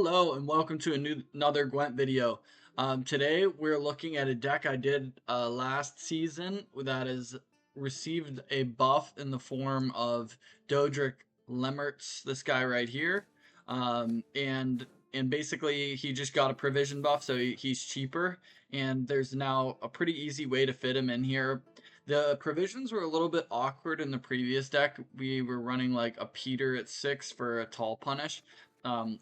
Hello and welcome to another Gwent video. Today we're looking at a deck I did last season that has received a buff in the form of Doadrick Leumaerts, this guy right here. And basically he just got a provision buff, so he's cheaper, and there's now a pretty easy way to fit him in here. The provisions were a little bit awkward in the previous deck. We were running like a Peter at 6 for a tall punish,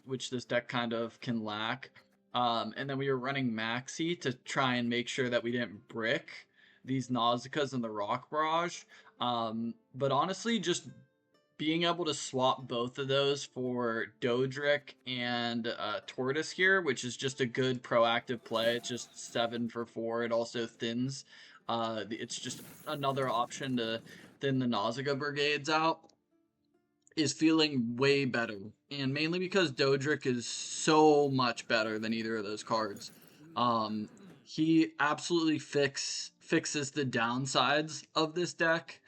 which this deck kind of can lack. And then we were running Maxi to try and make sure that we didn't brick these Nausicaas and the Rock Barrage. But honestly, just being able to swap both of those for Doadrick and Tortoise here, which is just a good proactive play. It's just 7 for 4. It also thins. It's just another option to thin the Nausicaa brigades out, is feeling way better, and mainly because Doadrick is so much better than either of those cards. He absolutely fixes the downsides of this deck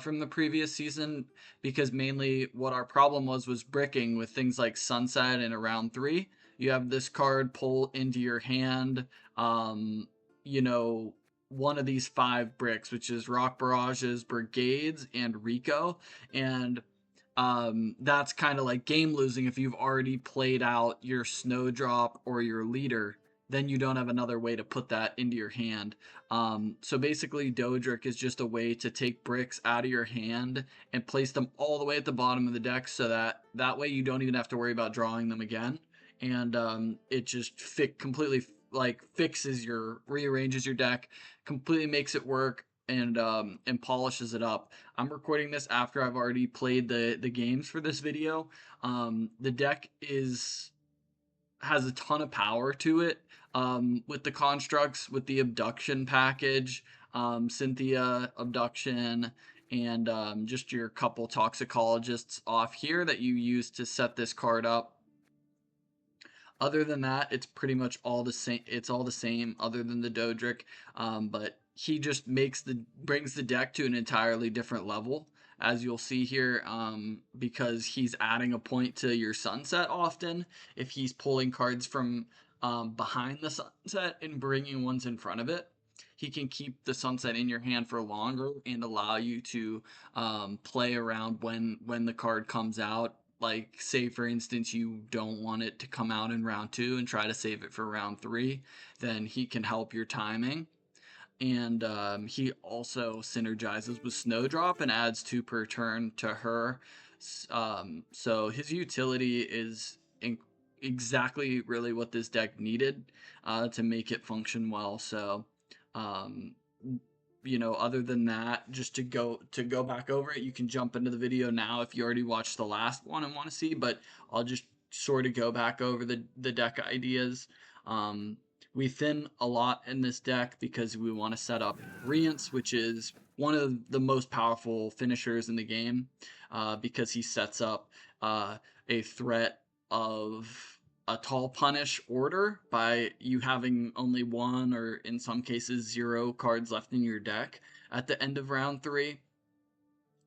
from the previous season, because mainly what our problem was bricking with things like Sunset and around 3. You have this card pull into your hand, you know, one of these 5 bricks, which is Rock Barrages, Brigades, and Rico, and that's kind of like game losing if you've already played out your Snowdrop or your leader. Then you don't have another way to put that into your hand. So basically, Doadrick is just a way to take bricks out of your hand and place them all the way at the bottom of the deck, so that way you don't even have to worry about drawing them again. And it just completely rearranges your deck, completely makes it work, and polishes it up. I'm recording this after I've already played the games for this video. The deck has a ton of power to it, with the constructs, with the abduction package, Cynthia abduction, and just your couple toxicologists off here that you use to set this card up. Other than that, it's pretty much all the same. It's all the same, other than the Doadrick. But he just brings the deck to an entirely different level, as you'll see here, because he's adding a point to your Sunset often. If he's pulling cards from behind the Sunset and bringing ones in front of it, he can keep the Sunset in your hand for longer and allow you to play around when the card comes out. Like, say for instance, you don't want it to come out in round 2 and try to save it for round 3, then he can help your timing. And he also synergizes with Snowdrop and adds 2 per turn to her. So his utility is exactly really what this deck needed to make it function well. So um, other than that, just to go back over it, you can jump into the video now if you already watched the last one and want to see, but I'll just sort of go back over the deck ideas. We thin a lot in this deck because we want to set up Rience, which is one of the most powerful finishers in the game, because he sets up a threat of a tall punish order by you having only 1, or in some cases 0 cards left in your deck at the end of round 3.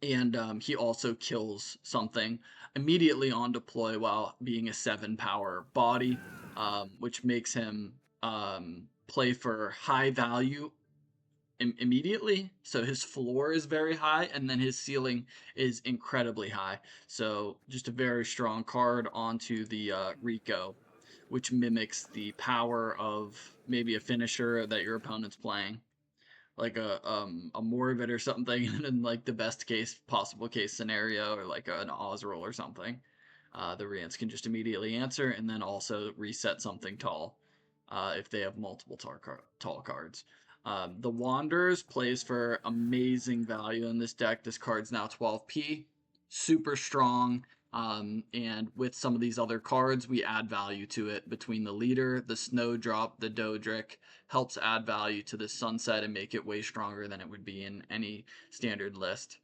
And he also kills something immediately on deploy while being a 7 power body, which makes him play for high value immediately. So his floor is very high, and then his ceiling is incredibly high. So just a very strong card onto the Rico, which mimics the power of maybe a finisher that your opponent's playing, like a Morbid or something, and in like the best case possible case scenario, or like an Ozreal or something. The Rience can just immediately answer, and then also reset something tall if they have multiple tall cards. The Wanderers plays for amazing value in this deck. This card's now 12p, super strong, and with some of these other cards, we add value to it. Between the leader, the Snowdrop, the Doadrick, helps add value to the Sunset and make it way stronger than it would be in any standard list.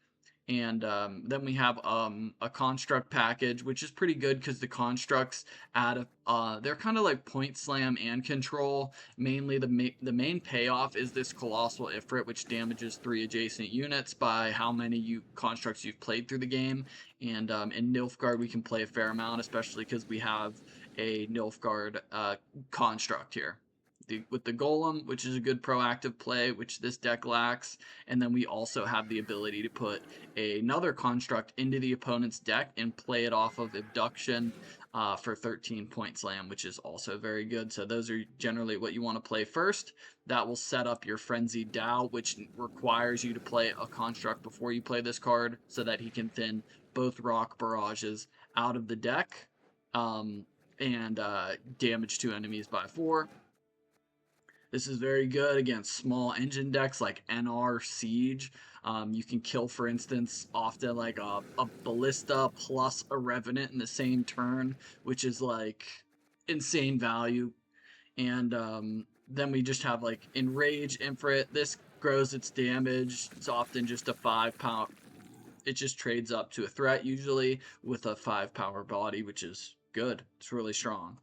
And then we have a construct package, which is pretty good because the constructs add they're kind of like point slam and control. Mainly the main payoff is this colossal Ifrit, which damages 3 adjacent units by how many constructs you've played through the game. And in Nilfgaard we can play a fair amount, especially because we have a Nilfgaard construct here. With the Golem, which is a good proactive play, which this deck lacks, and then we also have the ability to put another construct into the opponent's deck and play it off of Abduction for 13-point slam, which is also very good. So those are generally what you want to play first. That will set up your Frenzied Dow, which requires you to play a construct before you play this card so that he can thin both Rock Barrages out of the deck and damage 2 enemies by 4. This is very good against small engine decks like NR Siege. You can kill, for instance, often like a Ballista plus a Revenant in the same turn, which is like insane value. And then we just have like Enrage Infrit. This grows its damage. It's often just a 5 power. It just trades up to a threat usually with a 5 power body, which is good. It's really strong.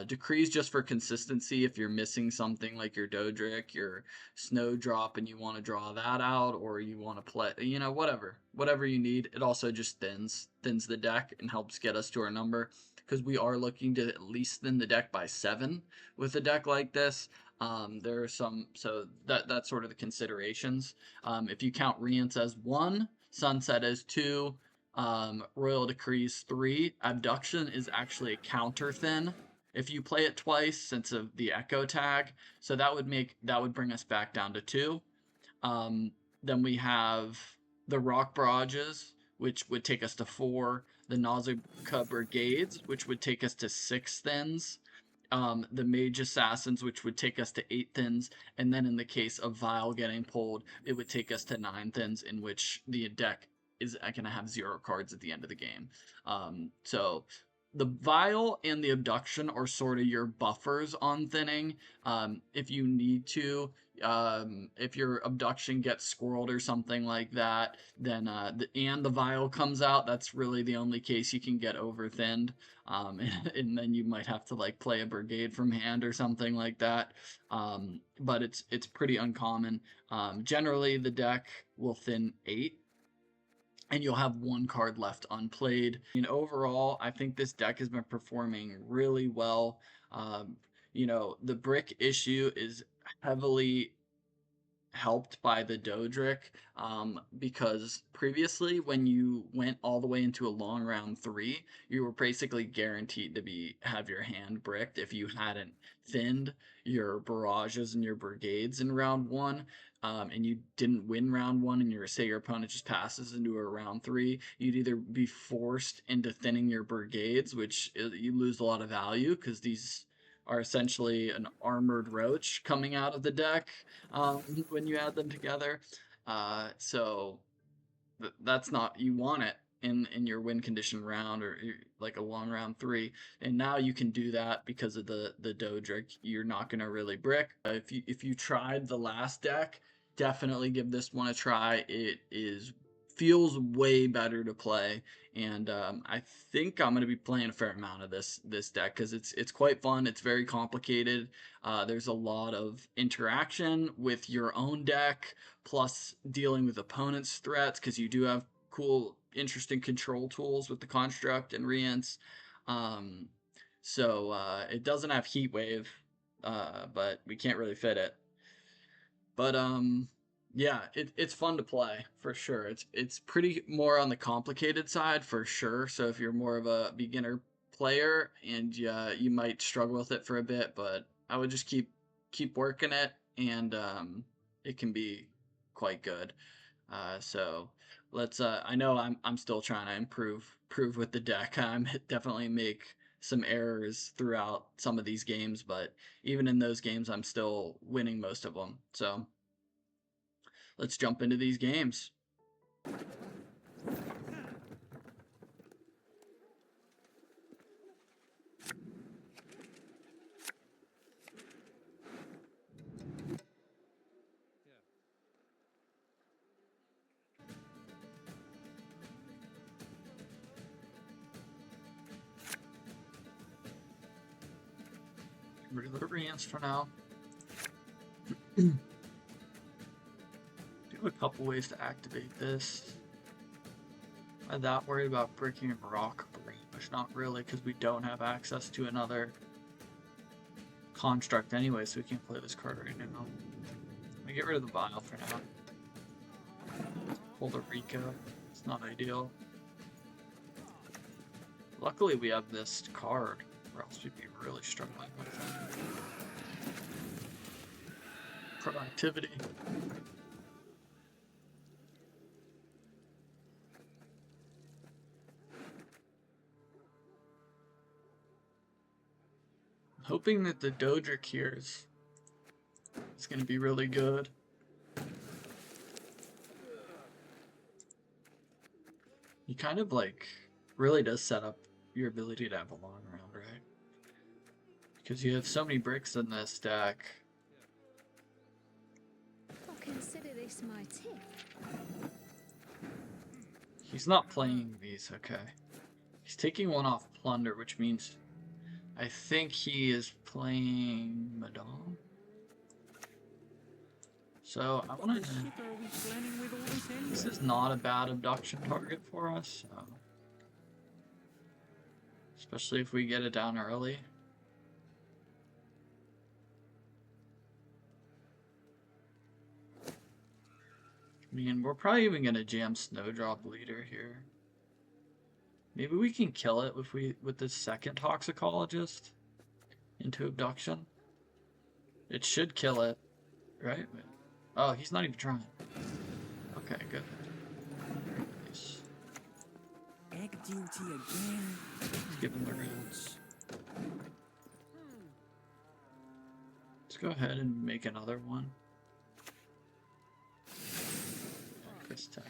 Decrees just for consistency if you're missing something like your Doadrick, your Snowdrop, and you want to draw that out, or you want to play, you know, whatever you need. It also just thins the deck and helps get us to our number, because we are looking to at least thin the deck by 7 with a deck like this. There are some, so that's sort of the considerations. If you count Rience as 1, Sunset as 2, Royal Decrees 3, Abduction is actually a counter thin if you play it twice, since of the echo tag. So that would bring us back down to 2. Then we have the Rock Barrages, which would take us to 4. The Nausicaa Brigades, which would take us to 6 thins. The Mage Assassins, which would take us to 8 thins. And then in the case of Vile getting pulled, it would take us to 9 thins, in which the deck is going to have 0 cards at the end of the game. So the Vile and the Abduction are sort of your buffers on thinning. If you need to, if your Abduction gets squirreled or something like that, then the Vile comes out. That's really the only case you can get over thinned. And then you might have to like play a Brigade from hand or something like that. But it's pretty uncommon. Generally, the deck will thin 8. And you'll have 1 card left unplayed. And overall, I think this deck has been performing really well. You know, the brick issue is heavily helped by the Doadrick, because previously when you went all the way into a long round 3, you were basically guaranteed to have your hand bricked if you hadn't thinned your barrages and your brigades in round 1. And you didn't win round 1, and your opponent just passes into a round 3, you'd either be forced into thinning your brigades, which you lose a lot of value because these are essentially an armored roach coming out of the deck when you add them together. So that's not, you want it in your win condition round, or like a long round 3, and now you can do that because of the Doadrick. You're not going to really brick. If you tried the last deck, definitely give this one a try. It feels way better to play, and I think I'm going to be playing a fair amount of this deck because it's quite fun. It's very complicated. There's a lot of interaction with your own deck, plus dealing with opponents' threats, because you do have cool, interesting control tools with the Construct and Rience. So it doesn't have Heat Wave, but we can't really fit it. But yeah, it's fun to play for sure. It's pretty more on the complicated side for sure. So if you're more of a beginner player, and you might struggle with it for a bit, but I would just keep working it, and it can be quite good. So let's I know I'm still trying to improve with the deck. I'm definitely make some errors throughout some of these games, but even in those games I'm still winning most of them. So let's jump into these games. Regular Rience for now. Do a couple ways to activate this. I'm not worried about breaking a rock Which not really, because we don't have access to another construct anyway, so we can't play this card right now. Let me get rid of the vial for now. Hold a Rika. It's not ideal. Luckily we have this card, or else we'd be really struggling with it. Productivity. Hoping that the Doadrick here is going to be really good. He kind of like really does set up your ability to have a long round, right? Because you have so many bricks in this deck. I'll consider this my tip. He's not playing these, okay. He's taking one off Plunder, which means I think he is playing Madame. So I want to. This is not a bad abduction target for us, so. Especially if we get it down early. I mean, we're probably even gonna jam Snowdrop Leader here. Maybe we can kill it if with the second Toxicologist into abduction. It should kill it, right? Oh, he's not even trying. Okay, good. Nice. Egg duty again. Let's give him the roots. Let's go ahead and make another one. This tech.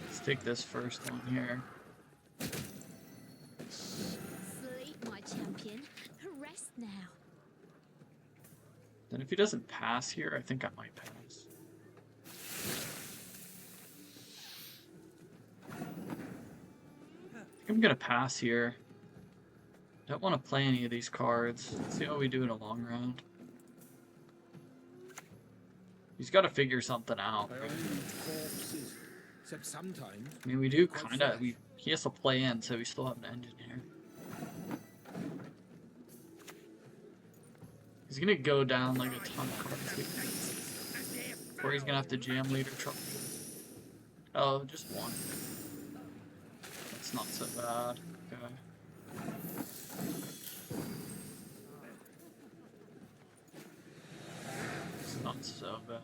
Let's take this first one here. Sleep, my champion. Rest now. Then if he doesn't pass here, I think I might pass. I think I'm gonna pass here. Don't want to play any of these cards. Let's see how we do in a long round. He's got to figure something out. Right? I mean, we do kind of. He has to play in, so we still have an engine here. He's gonna go down like a ton of cards. Or he's gonna have to jam Leader Trouble. Oh, just one. That's not so bad. Okay. It's not so bad.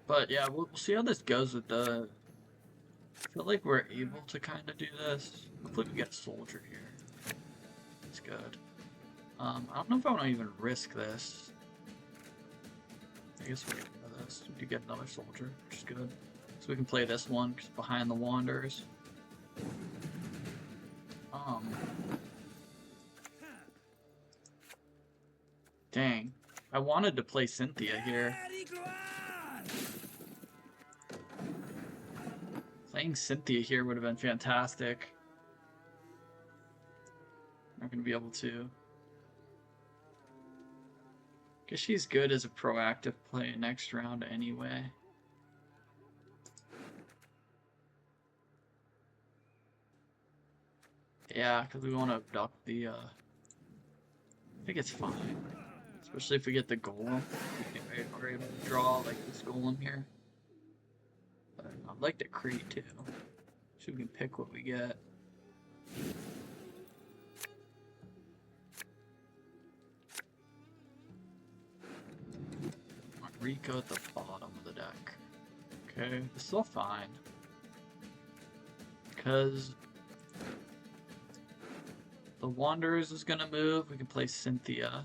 But yeah, we'll see how this goes with the... I feel like we're able to kind of do this. Hopefully we get a soldier here. That's good. I don't know if I want to even risk this. I guess we're gonna do this. We do get another soldier, which is good. So we can play this one, because behind the Wanderers. Dang. I wanted to play Cynthia here. Playing Cynthia here would have been fantastic. Not going to be able to. Guess she's good as a proactive play next round anyway. Yeah, because we want to abduct the, I think it's fine. Especially if we get the golem. We're able to draw, like, this golem here. But I'd like to create, too. So we can pick what we get. Rico at the bottom of the deck. Okay, it's still fine. Because the Wanderers is gonna move, we can play Cynthia.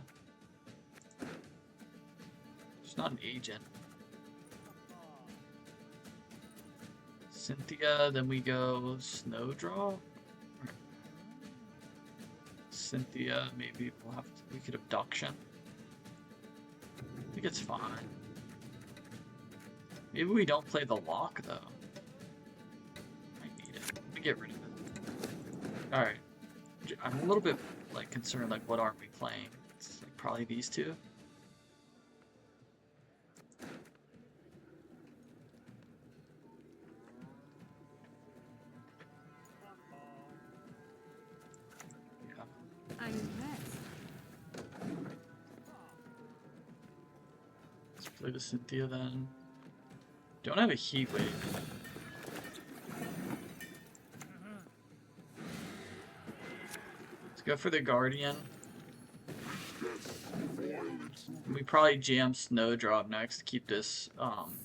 She's not an agent. Cynthia, then we go Snowdrop. Cynthia, maybe we'll have to, we could abduction. I think it's fine. Maybe we don't play the lock though. Might need it. Let me get rid of it. Alright. I'm a little bit like concerned, like what aren't we playing? It's like probably these two. Play the Cynthia then. Don't have a heat wave. Let's go for the Guardian. We probably jam Snowdrop next to keep this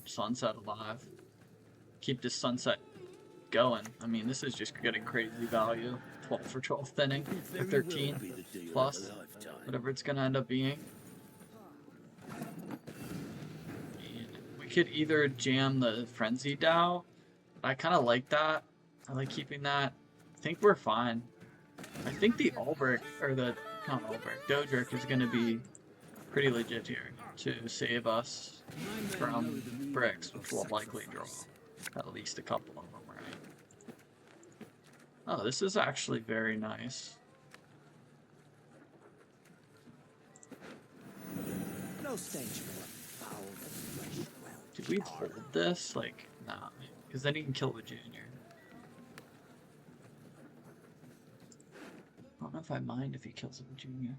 Sunset alive. Keep this Sunset going. I mean, this is just getting crazy value. 12 for 12th thinning, or 13 plus, whatever it's gonna end up being. And we could either jam the Frenzy Dow. I kind of like that. I like keeping that. I think we're fine. I think the Ulbrich, or the, not Ulbrich, Doadrick is gonna be pretty legit here to save us from bricks, which will likely draw at least a couple of them, right? Oh, this is actually very nice. No stench more foul than fresh well. Did we hold this? Like, nah, because then he can kill the junior. I don't know if I mind if he kills the junior.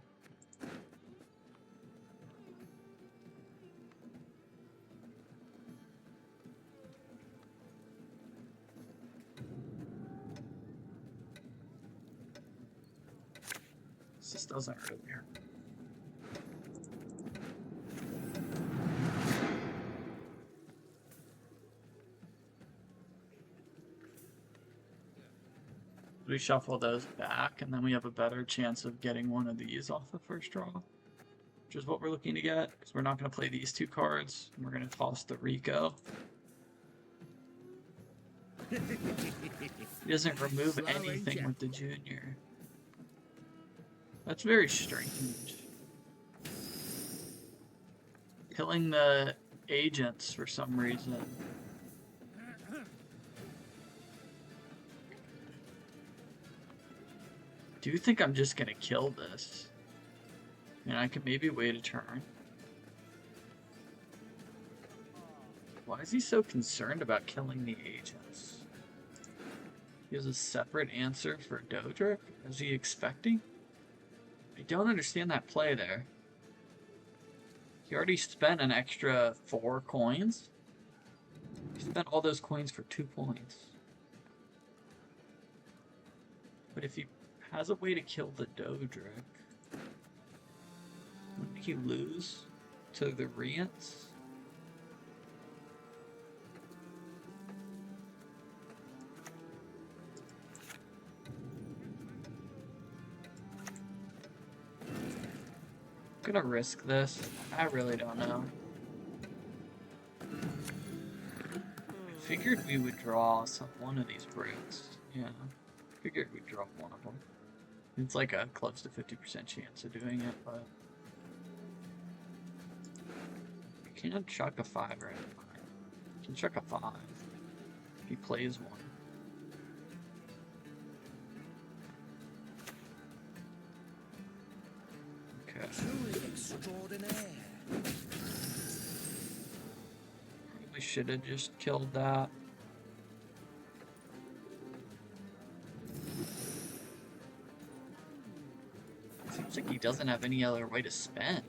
This doesn't really hurt. We shuffle those back, and then we have a better chance of getting one of these off the first draw, which is what we're looking to get, because we're not going to play these two cards, and we're going to toss the Rico. He doesn't remove anything with the junior. That's very strange. Killing the agents for some reason. Do you think I'm just gonna kill this? I mean, I could maybe wait a turn. Why is he so concerned about killing the agents? He has a separate answer for Doadrick? Is he expecting? I don't understand that play there. He already spent an extra 4 coins. He spent all those coins for 2 points. But if he has a way to kill the Doadrick, wouldn't he lose to the Rience? I'm gonna risk this. I really don't know. I figured we would draw one of these bricks. Yeah, figured we'd draw one of them. It's like a close to 50% chance of doing it, but you can't chuck a 5 right now. You can chuck a 5 if he plays one. Okay. Truly extraordinaire. Probably should have just killed that. Seems like he doesn't have any other way to spend.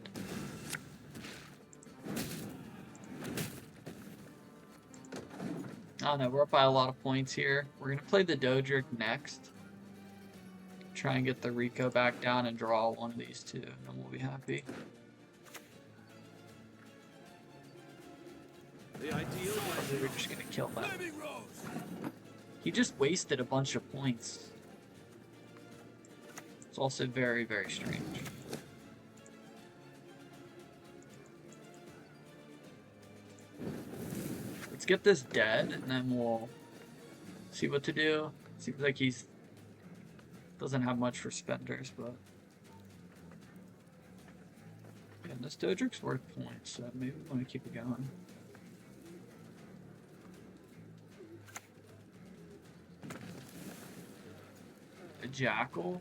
I don't know, we're up by a lot of points here. We're gonna play the Doadrick next. Try and get the Rico back down and draw one of these two, and we'll be happy. Probably we're just gonna kill that. He just wasted a bunch of points. It's also very, very strange. Let's get this dead, and then we'll see what to do. Seems like he's doesn't have much for spenders, but yeah, this Doadrick's worth points, so maybe we want to keep it going. A Jackal.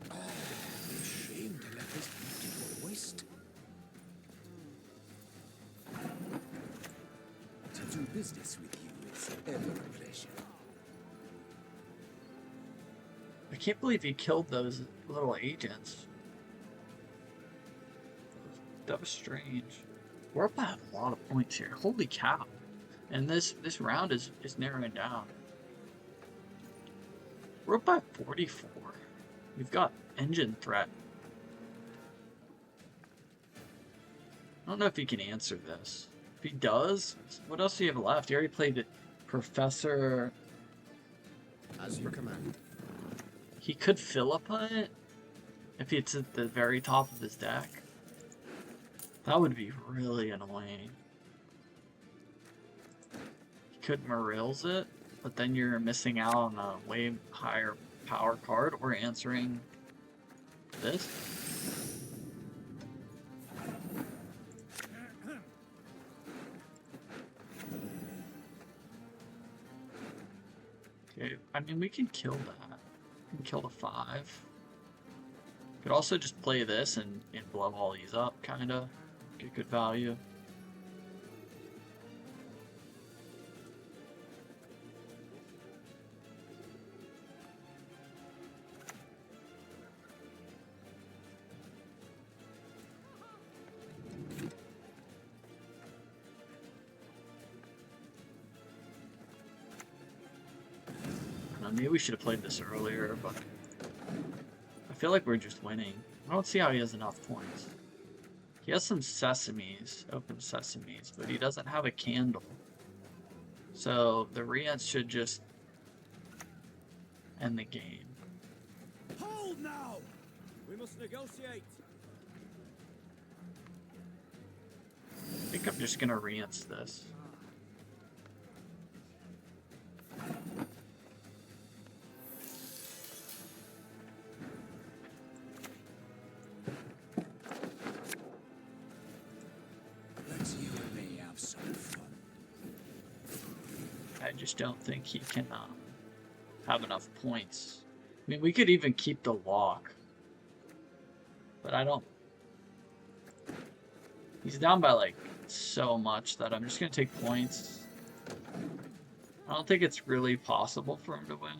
Shame to let this beauty go waste. To do business with you is ever a pleasure. I can't believe he killed those little agents. That was strange. We're up by a lot of points here. Holy cow. And this round is narrowing down. We're up by 44. We've got engine threat. I don't know if he can answer this. If he does, what else do you have left? You already played it. Professor... As you command. He could Philippa it if it's at the very top of his deck. That would be really annoying. He could Marils it, but then you're missing out on a way higher power card or answering this. Okay, I mean, we can kill that. We can kill the 5. Could also just play this and blow all these up, kinda. Get good value. Maybe we should have played this earlier, but I feel like we're just winning. I don't see how he has enough points. He has some sesames, open sesames, but he doesn't have a candle. So the Rience should just end the game. Hold now! We must negotiate. I think I'm just gonna Rience this. I just don't think he can have enough points. I mean, we could even keep the lock, but I don't. He's down by like so much that I'm just gonna take points. I don't think it's really possible for him to win,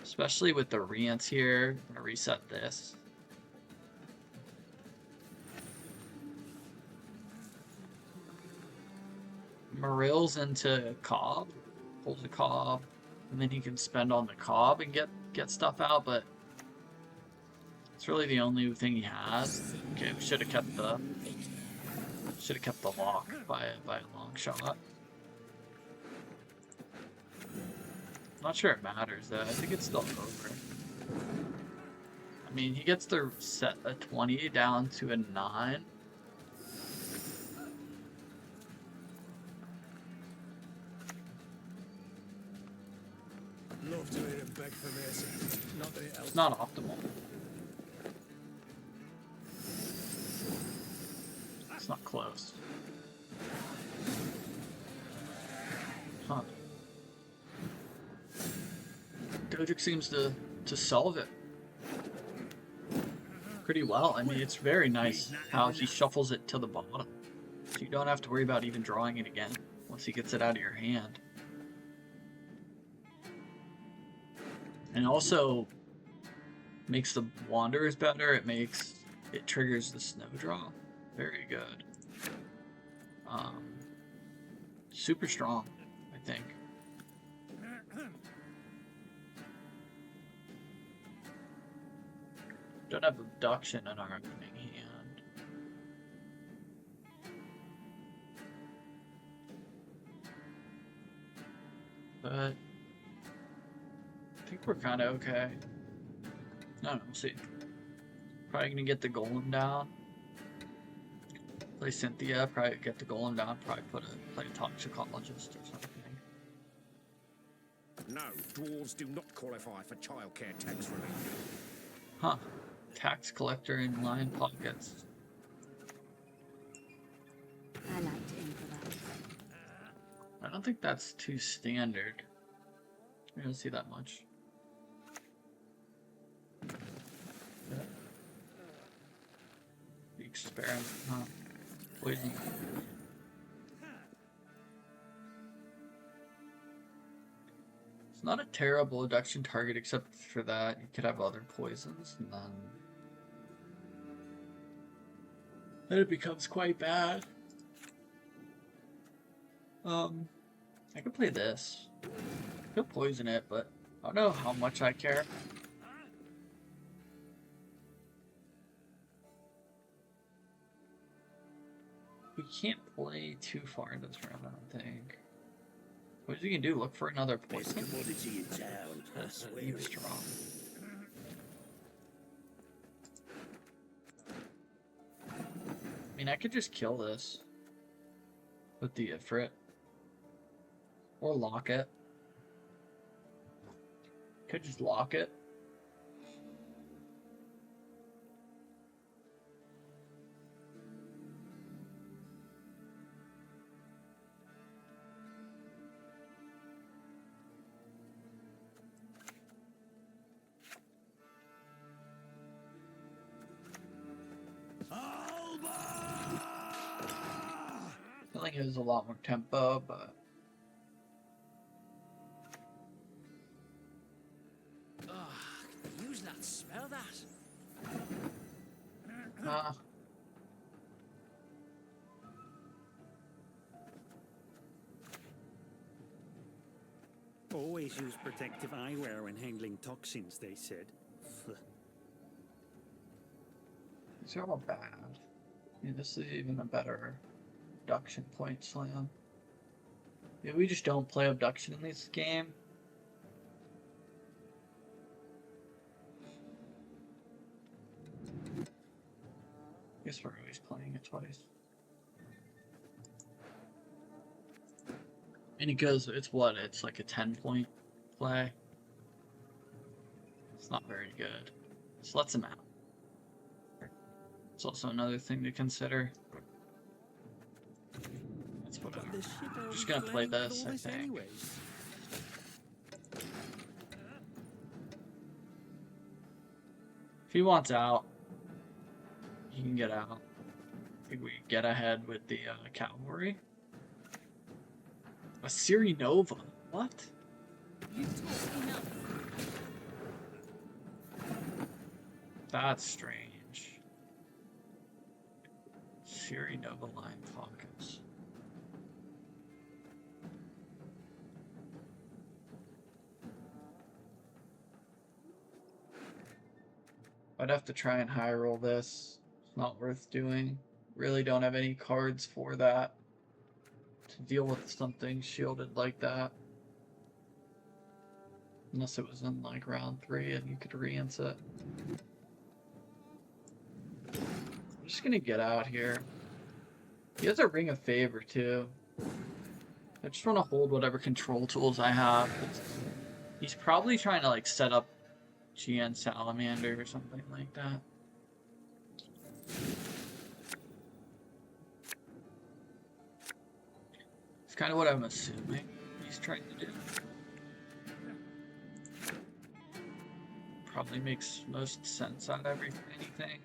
especially with the Rience here. I'm gonna reset this. Marils into Cove, pulls the Cove, and then he can spend on the Cove and get stuff out, but it's really the only thing he has. Okay, we should have kept the lock by a long shot. Not sure it matters though. I think it's still over. I mean, he gets to set a 20 down to a 9. Love to hear him beg for mercy. Not that it helps. It's not optimal. It's not close. Huh. Doadrick seems to solve it pretty well. I mean, it's very nice how he shuffles it to the bottom. So you don't have to worry about even drawing it again once he gets it out of your hand. And also makes the Wanderers better. It triggers the Snowdrop. Very good. Super strong, I think. Don't have abduction in our opening hand. But I think we're kind of okay. No, we'll see. Probably gonna get the golem down. Play Cynthia, probably get the golem down, probably play a toxicologist or something. No, dwarves do not qualify for childcare tax relief. Huh. Tax collector in lion pockets. I like to improvise. I don't think that's too standard. I don't see that much. The experiment, huh? Poison. It's not a terrible abduction target, except for that you could have other poisons, and then then it becomes quite bad. I could play this. I could poison it, but I don't know how much I care. We can't play too far into this round, I don't think. What you can do? Look for another Best poison? commodity in town. I swear it. Strong. I mean, I could just kill this with the Ifrit. Or lock it. Could just lock it. I think it was a lot more tempo, but Use that. Smell that. Always use protective eyewear when handling toxins, they said. these are all bad. I mean, this is even a better abduction point slam. Yeah, we just don't play abduction in this game. I guess we're always playing it twice. And it goes, it's what? It's like a 10-point play. It's not very good. So lets him out. It's also another thing to consider. That's whatever. I'm just gonna play this, I think. If he wants out, he can get out. I think we get ahead with the cavalry. A Siri Nova? What? You talk enough. That's strange. Siri Nova line pockets. I'd have to try and high roll this. It's not worth doing. Really don't have any cards for that. To deal with something shielded like that. Unless it was in like round 3 and you could Rience it. I'm just gonna get out here. He has a Ring of Favor too. I just want to hold whatever control tools I have. He's probably trying to like set up GN Salamander or something like that. It's kind of what I'm assuming he's trying to do. Probably makes most sense out of anything.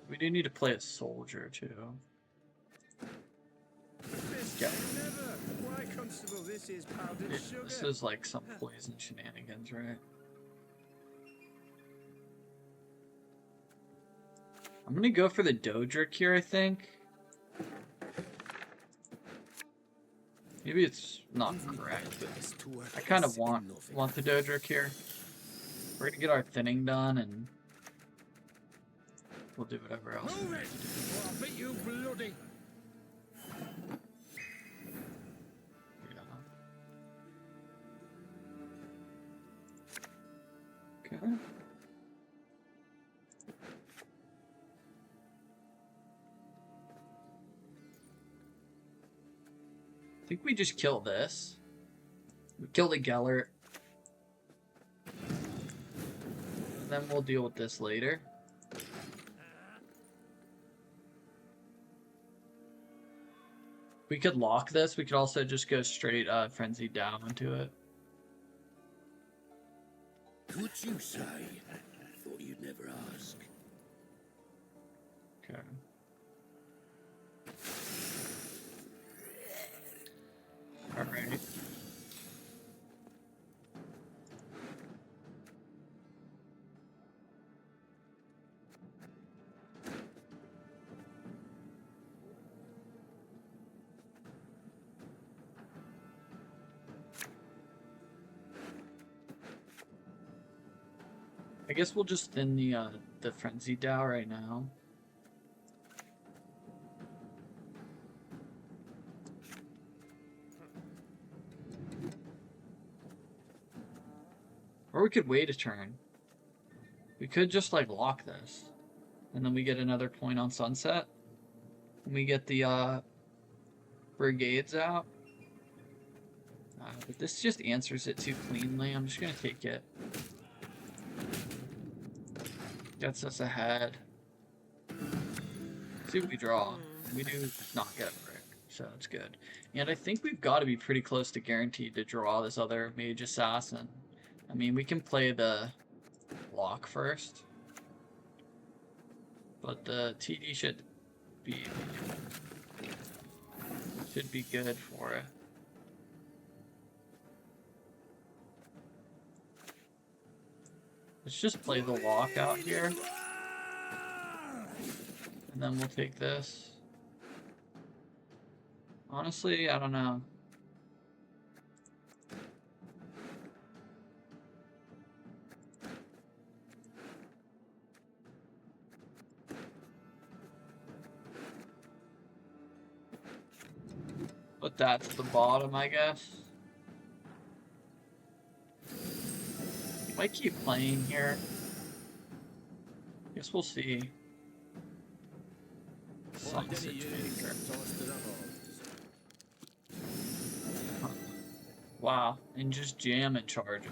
We do need to play a soldier too. Yeah. Why, Constable, this is powdered sugar. This is like some poison shenanigans, right? I'm gonna go for the Doadrick here, I think. Maybe it's not correct. I kind of want the Doadrick here. We're gonna get our thinning done, and we'll do whatever else. Move it! Or I'll beat you bloody. Yeah. Okay. I think we just kill this. We kill the Gellert. And then we'll deal with this later. We could lock this. We could also just go straight Frenzy down into it. Would you say? Thought you'd never ask. Okay. Alright. I guess we'll just thin the frenzy Dow right now. Or we could wait a turn. We could just like lock this. And then we get another point on sunset. And we get the brigades out. But this just answers it too cleanly. I'm just gonna take it. Gets us ahead. See what we draw. We do not get a brick, so that's good. And I think we've got to be pretty close to guaranteed to draw this other mage assassin. I mean, we can play the lock first, but the TD should be good for it. Let's just play the lock out here. And then we'll take this. Honestly, I don't know. Put that to the bottom, I guess. Might keep playing here. Guess we'll see. Some situation. Huh. Wow, and just jam and charge it.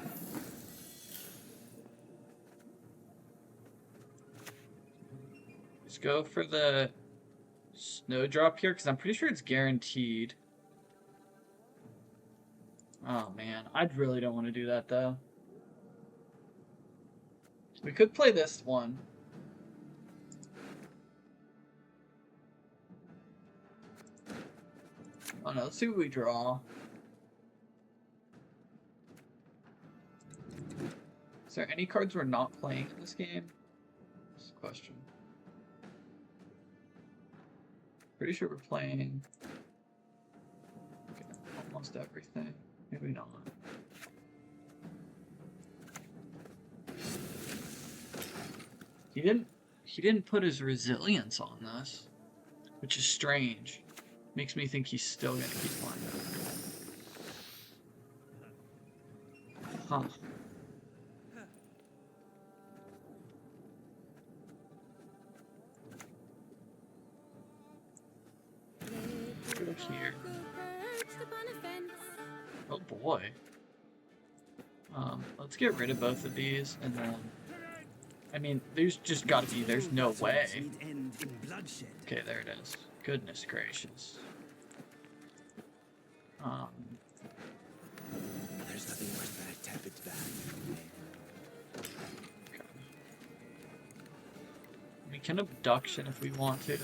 Let's go for the Snowdrop here, because I'm pretty sure it's guaranteed. Oh man, I really don't want to do that though. We could play this one. Oh no, let's see what we draw. Is there any cards we're not playing in this game? That's the question. Pretty sure we're playing almost everything. Maybe not. He didn't put his resilience on this, which is strange. Makes me think he's still gonna keep playing. Huh. Go here. Oh boy. Let's get rid of both of these, and then... I mean, there's just gotta be, there's no way. Okay, there it is. Goodness gracious. There's nothing worse than a tepid bath. Okay. We can abduction if we want to.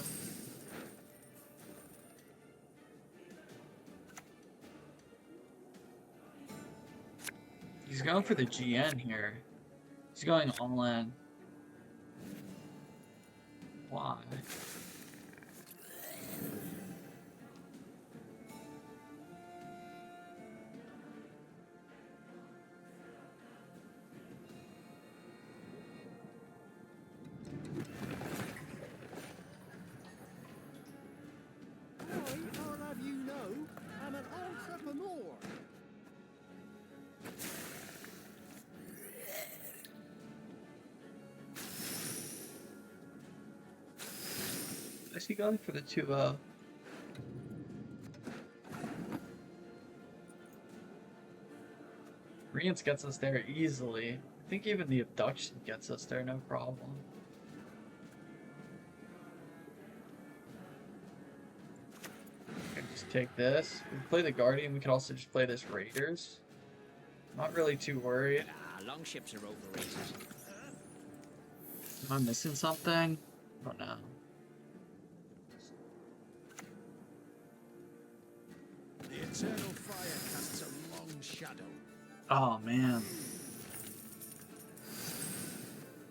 He's going for the GN here. He's going all in. Why? I'll have you know, I'm an entrepreneur. Is he going for the 2-0? Rience gets us there easily. I think even the abduction gets us there, no problem. Okay, just take this. We can play the Guardian, we could also just play this Raiders. Not really too worried. Long ships are overrated. Am I missing something? I don't know. The eternal fire casts a long shadow. Oh man.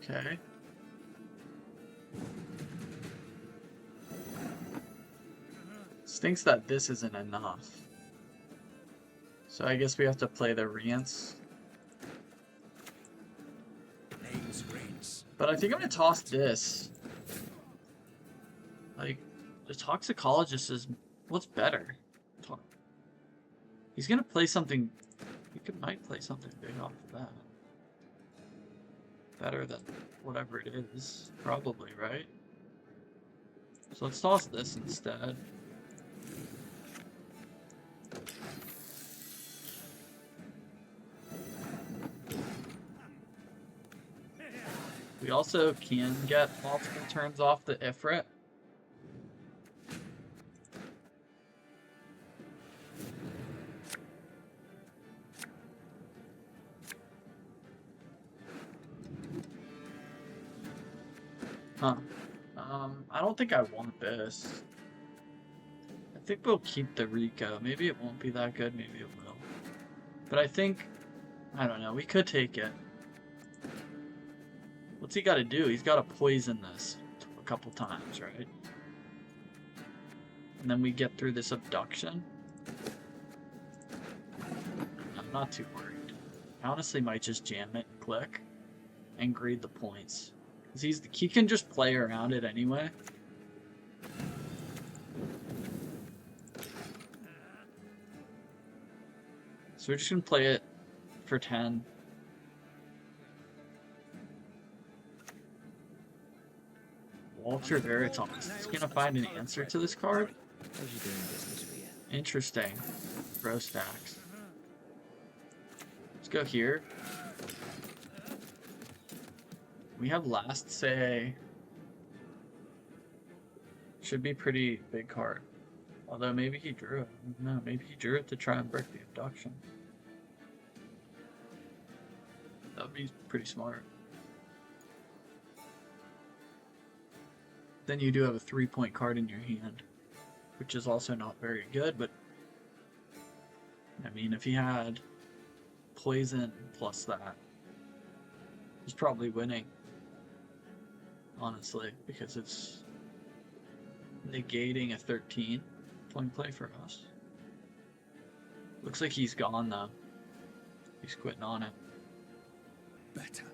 Okay. Stinks that this isn't enough. So I guess we have to play the Rience. Names But I think I'm gonna toss this. Like, the toxicologist is what's better. He's gonna play something. Might play something big off of that. Better than whatever it is, probably, right? So let's toss this instead. We also can get multiple turns off the Ifrit. Huh. I don't think I want this. I think we'll keep the Rico. Maybe it won't be that good, maybe it will. But I think, I don't know, we could take it. What's he got to do? He's got to poison this a couple times, right? And then we get through this abduction. I'm not too worried. I honestly might just jam it, click, and grade the points. Because he can just play around it anyway. So we're just going to play it for 10. Walter Veritas. He's going to find an answer to this card? How's you doing business for you? Interesting. Bro stacks. Let's go here. We have last say. Should be pretty big card. Although maybe he drew it. No, maybe he drew it to try and break the abduction. That would be pretty smart. Then you do have a 3-point card in your hand, which is also not very good, but I mean, if he had poison plus that, he's probably winning, honestly, because it's negating a 13-point play for us. Looks like he's gone, though. He's quitting on it. Better.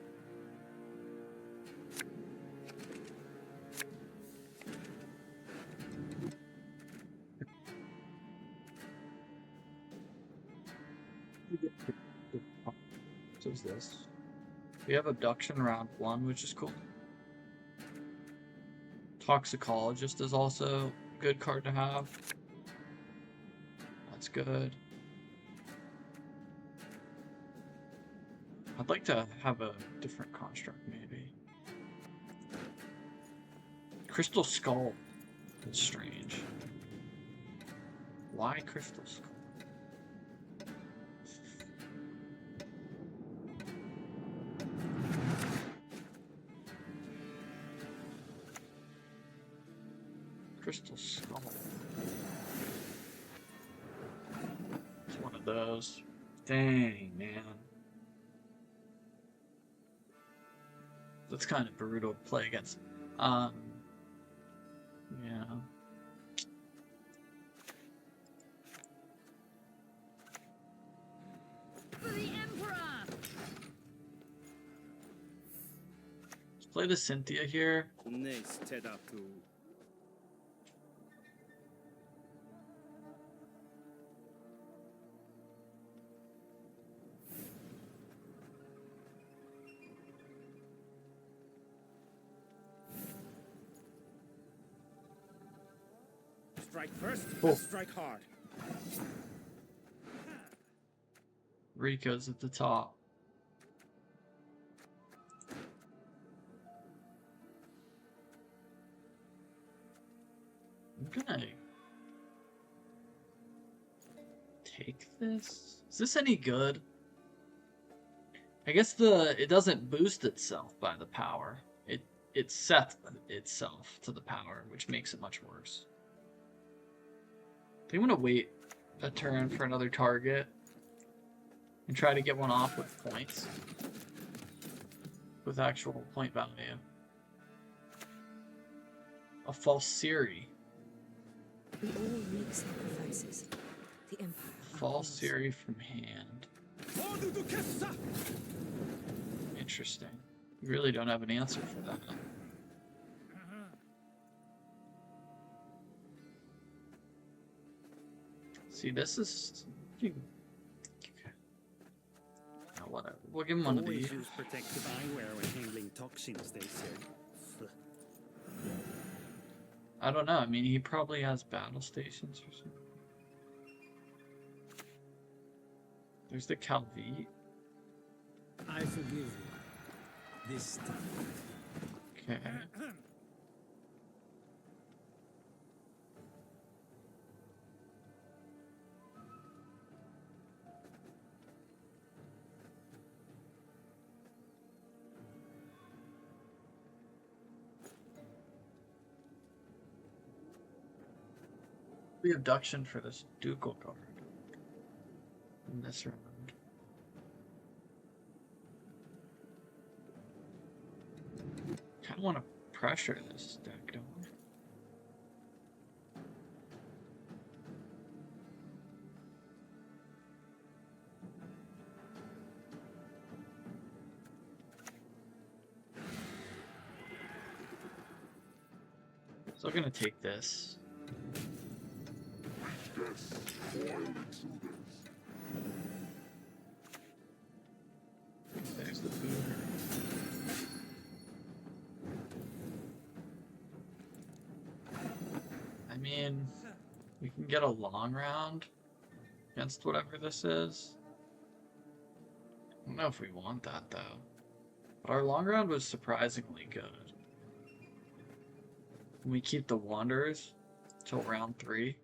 So is this. We have abduction round 1, which is cool. Toxicologist is also a good card to have. That's good. I'd like to have a different construct, maybe. Crystal Skull. That's strange. Why Crystal Skull? Crystal Skull. It's one of those. Dang, man. That's kind of brutal to play against. Yeah. For the Emperor! Let's play the Cynthia here. Strike first, Cool. strike hard. Rico's at the top. I'm gonna take this. Is this any good? I guess it doesn't boost itself by the power. It sets itself to the power, which makes it much worse. Do you want to wait a turn for another target and try to get one off with points? With actual point value. A false Siri. We all make sacrifices. The Empire. False Siri from hand. Interesting. We really don't have an answer for that. See, this is... Oh, whatever. We'll give him one of Always these. use protective eyewear when handling toxins, they said. I don't know. I mean, he probably has battle stations or something. There's the Calvi. I forgive you. This time. Okay. The abduction for this ducal guard in this round. Kind of want to pressure this deck, don't we? Still gonna take this. There's the boomer. I mean, we can get a long round against whatever this is. I don't know if we want that though. But our long round was surprisingly good. We keep the Wanderers till round 3.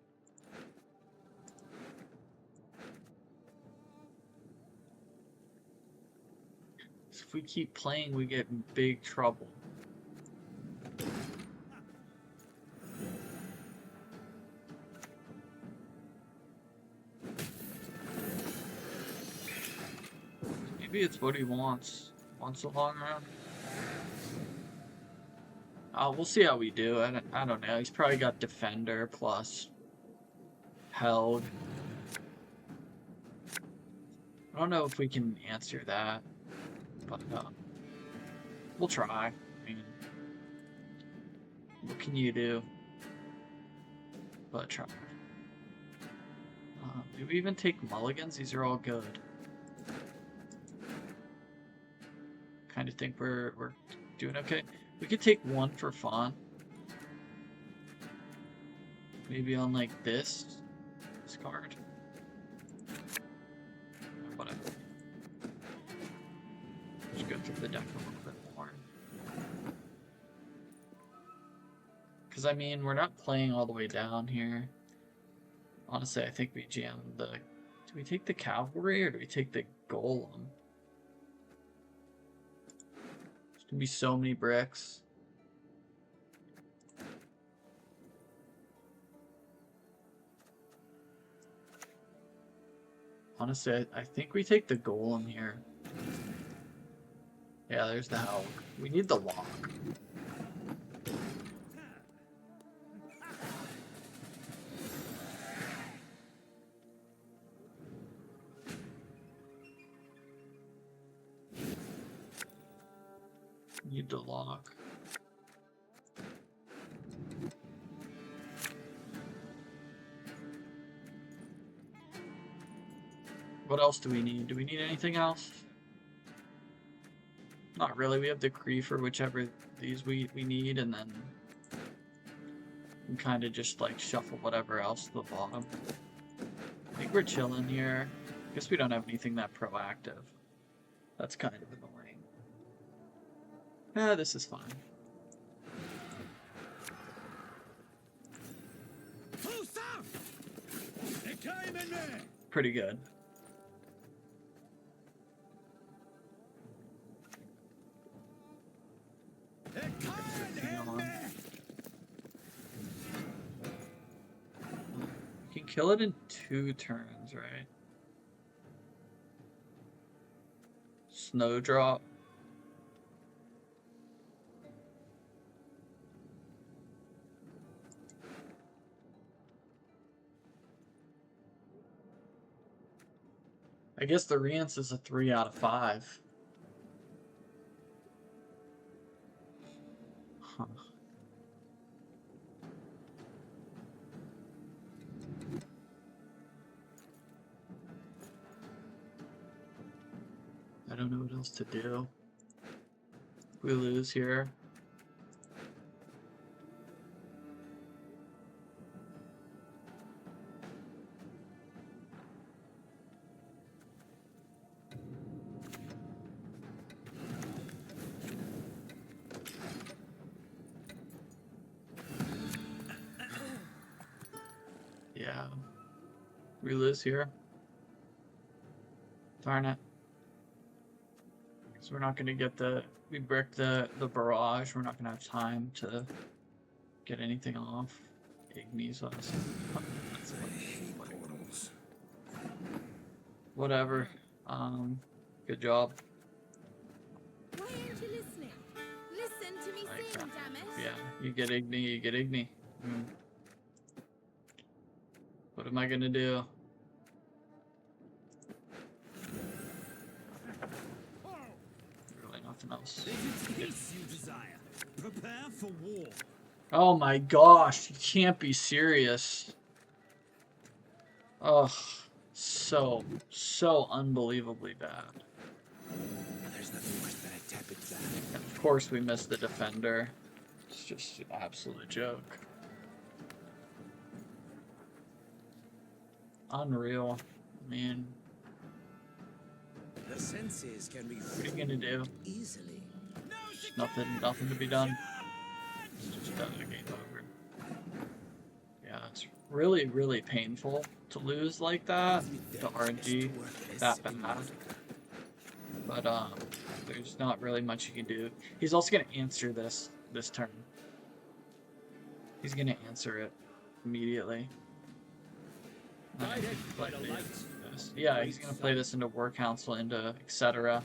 So if we keep playing, we get in big trouble. Maybe it's what he wants. Wants a long round. We'll see how we do. I don't know. He's probably got Defender plus Helge. I don't know if we can answer that, but we'll try. I mean, what can you do but try? Do we even take mulligans? These are all good. Kind of think we're doing okay. We could take one for fun. Maybe on like this card. Whatever. Just go through the deck a little bit more. Because I mean, we're not playing all the way down here. Honestly, I think we jammed the... Do we take the cavalry or do we take the golem? There's gonna be so many bricks. Honestly, I think we take the golem here. Yeah, there's the helge. We need the lock. Need the lock. What else do we need? Do we need anything else? Not really. We have the Cree for whichever these we need, and then we kind of just like shuffle whatever else to the bottom. I think we're chilling here. Guess we don't have anything that proactive. That's kind of annoying. This is fine. Pretty good. You can kill it in 2 turns, right? Snowdrop. I guess the Rience is a 3 out of 5. Huh. I don't know what else to do. If we lose here. Yeah. We lose here. Darn it. So we're not gonna get we brick the barrage, we're not gonna have time to get anything off. Ignis us. Whatever. Good job. Why aren't you listening? Listen to me sing, damn it. Yeah, you get Igni. What am I gonna do? Really nothing else. Peace you desire. Prepare for war. Oh my gosh, you can't be serious. Ugh, so unbelievably bad. There's nothing worse than a tepid van. And of course we missed the defender. It's just an absolute joke. Unreal. I mean, The senses can be what are you gonna do? easily. Just nothing to be done. It's just done, the game over. Yeah, it's really painful to lose like that. The RNG that bad. But there's not really much you can do. He's also gonna answer this turn. He's gonna answer it immediately. Yeah, he's gonna play this into War Council, into etc.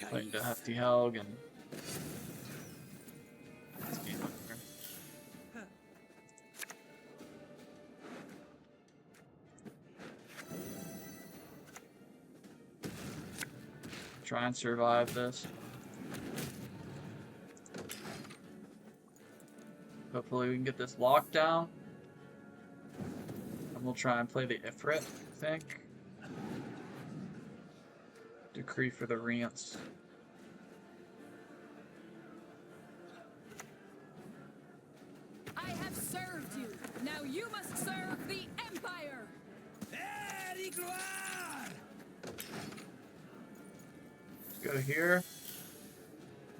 Play into Hefty Helge and it's game over. Try and survive this. Hopefully we can get this lockdown. And we'll try and play the Ifrit, I think. Decree for the Rience. I have served you. Now you must serve the Empire. Go here.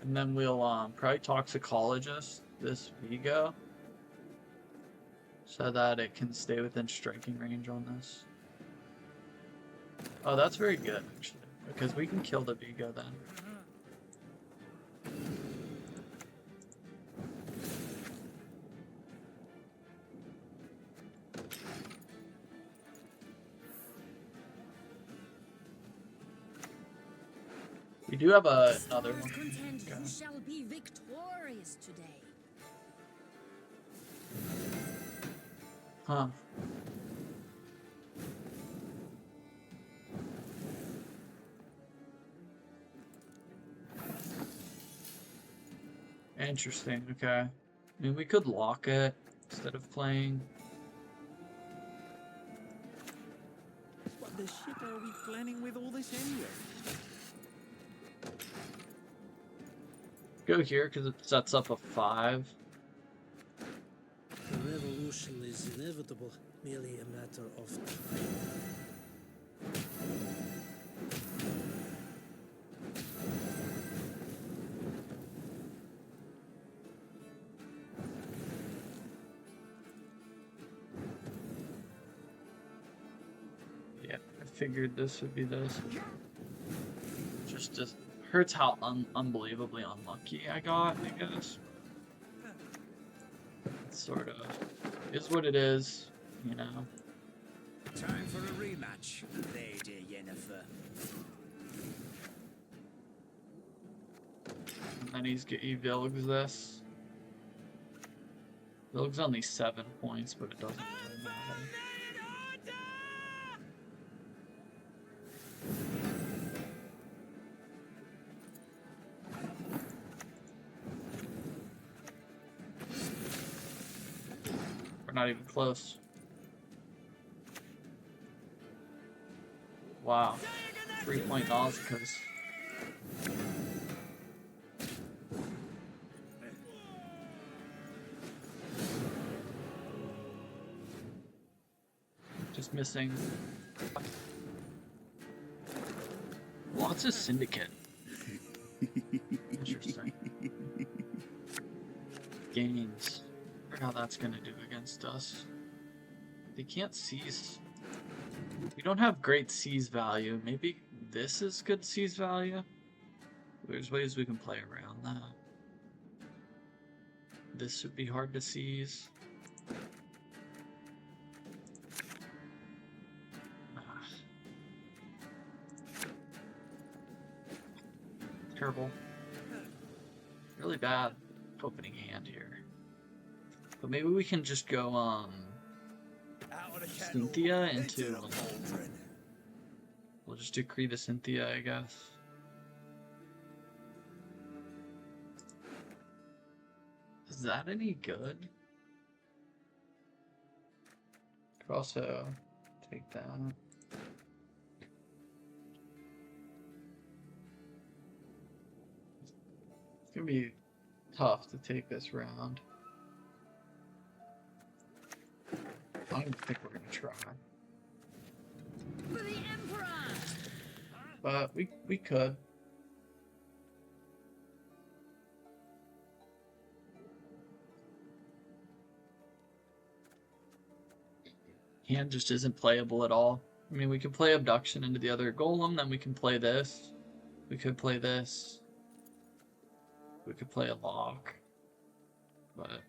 And then we'll probably toxicologist this Vigo. So that it can stay within striking range on this. Oh, that's very good, actually. Because we can kill the Vigo then. We do have another one. Contend Okay. you shall be victorious today. Huh. Interesting, okay. I mean, we could lock it instead of playing. What the shit are we planning with all this anyway? Go here because it sets up a 5. The revolution is inevitable, merely a matter of time. Yeah, I figured this would be this. Just hurts how unbelievably unlucky I got, I guess. It's sort of is what it is, you know. Time for a rematch, Lady Yennefer. And then he Vilgs this. Vilg's only 7 points, but it doesn't really matter. not even close. Wow. 3-point Nausicas. Just missing. Lots of syndicate. Interesting. Gains. I wonder how that's gonna do against us. They can't seize. We don't have great seize value. Maybe this is good seize value? There's ways we can play around that. This would be hard to seize. Terrible. Really bad opening hand here. But maybe we can just go, Cynthia into... We'll just decree the Cynthia, I guess. Is that any good? Could also take that. It's gonna be tough to take this round. I don't think we're gonna try. For the Emperor! But we could. Hand just isn't playable at all. I mean, we could play Abduction into the other Golem, then we can play this. We could play this. We could play a Lock. But...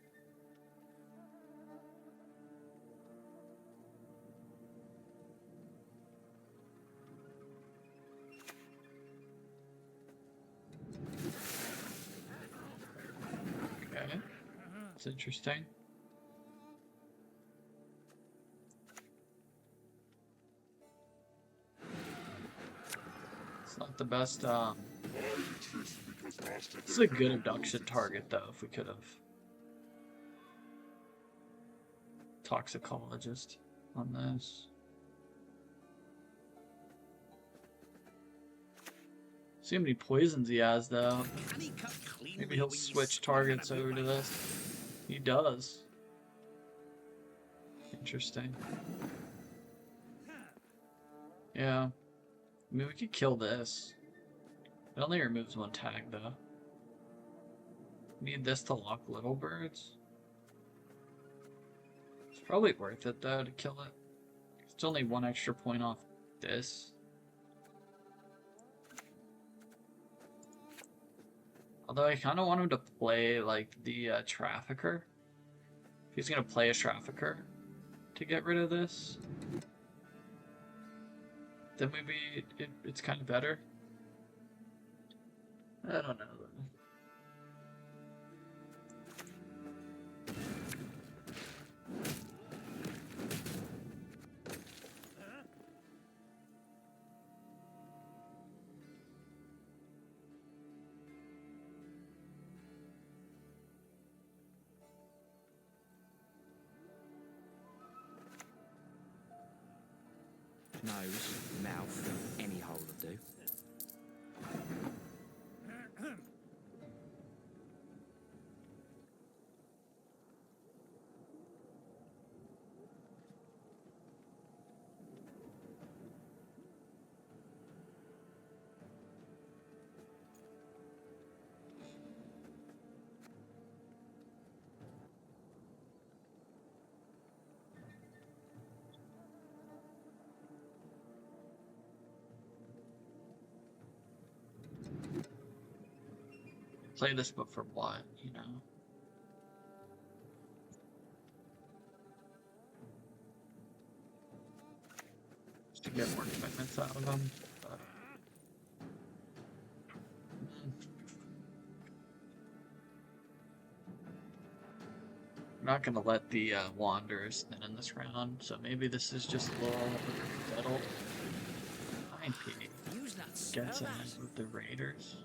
Okay. That's interesting. Not the best, this is a good abduction target, though, if we could have. Toxicologist on this. See how many poisons he has, though. Maybe he'll switch targets over to this. He does. Interesting. Yeah. I mean, we could kill this. It only removes one tag, though. Need this to lock little birds. It's probably worth it, though, to kill it. It's only one extra point off this. Although I kind of want him to play, like, the Trafficker. If he's going to play a Trafficker to get rid of this, then maybe it's kind of better. I don't know. Nose, mouth, any hole will do. Play this, but for what, you know? Just to get more commitments out of them. But... I'm not gonna let the Wanderers thin in this round, so maybe this is just a little settled. 9p gets in with the Raiders.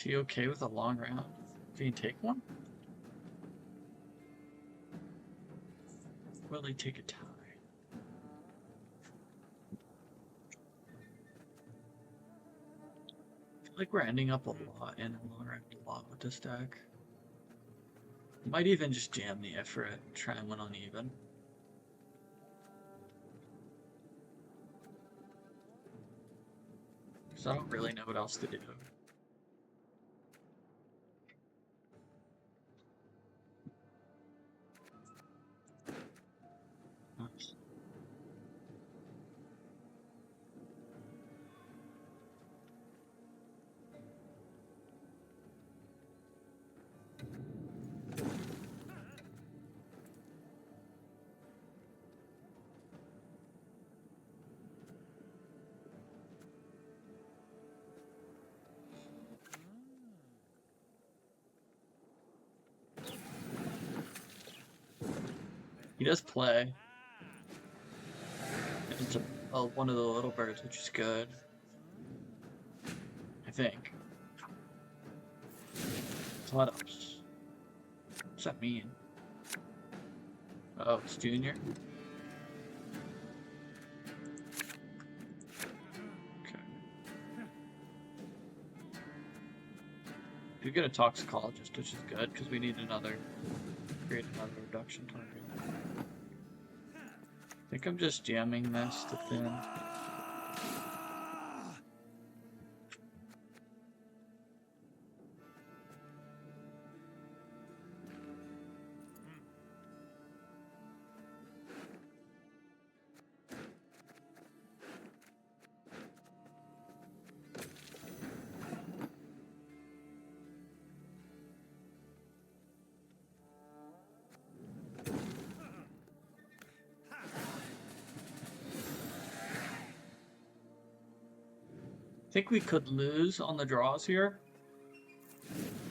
Is he okay with a long round? Can he take one? Will he take a tie? I feel like we're ending up a lot in a long round a lot with this deck. Might even just jam the Ifrit, try and win uneven. Because I don't really know what else to do. Nice. He does play. It's one of the little birds, which is good. I think. So what else? What's that mean? Oh, it's Junior? Okay. You get a toxicologist, which is good, because we need create another reduction target. I think I'm just jamming this to thin. I think we could lose on the draws here.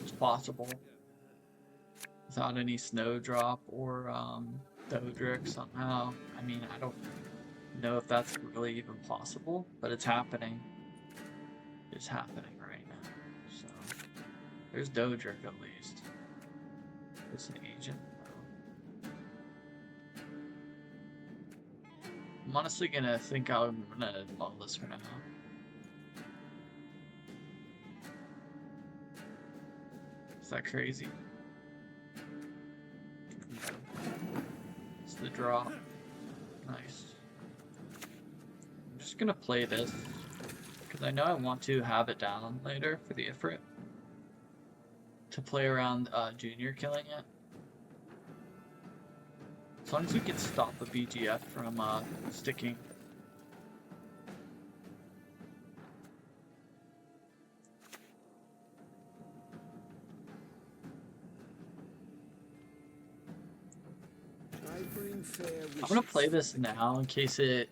It's possible. Without any Snowdrop or Doadrick somehow. I mean, I don't know if that's really even possible, but it's happening. It's happening right now. So, there's Doadrick at least. It's an agent, though. I'm honestly gonna think I'm gonna mull this for now. Is that crazy? It's the draw. Nice. I'm just gonna play this because I know I want to have it down later for the Ifrit to play around Junior killing it. As long as we can stop the BGF from sticking. I'm gonna play this now in case it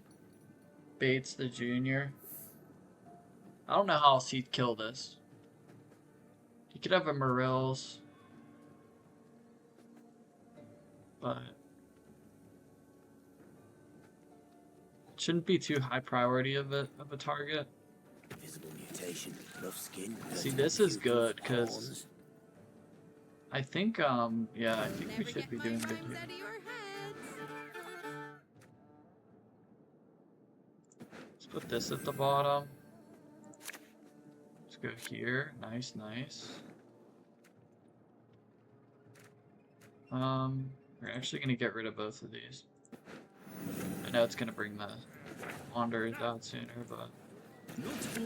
baits the Junior. I don't know how else he'd kill this. He could have a Morels, but it shouldn't be too high priority of a target. Visible mutation, rough skin. See, this is good because I think yeah, I think we should be doing good here. Let's put this at the bottom. Let's go here. Nice, nice. We're actually gonna get rid of both of these. I know it's gonna bring the Wanderers out sooner, but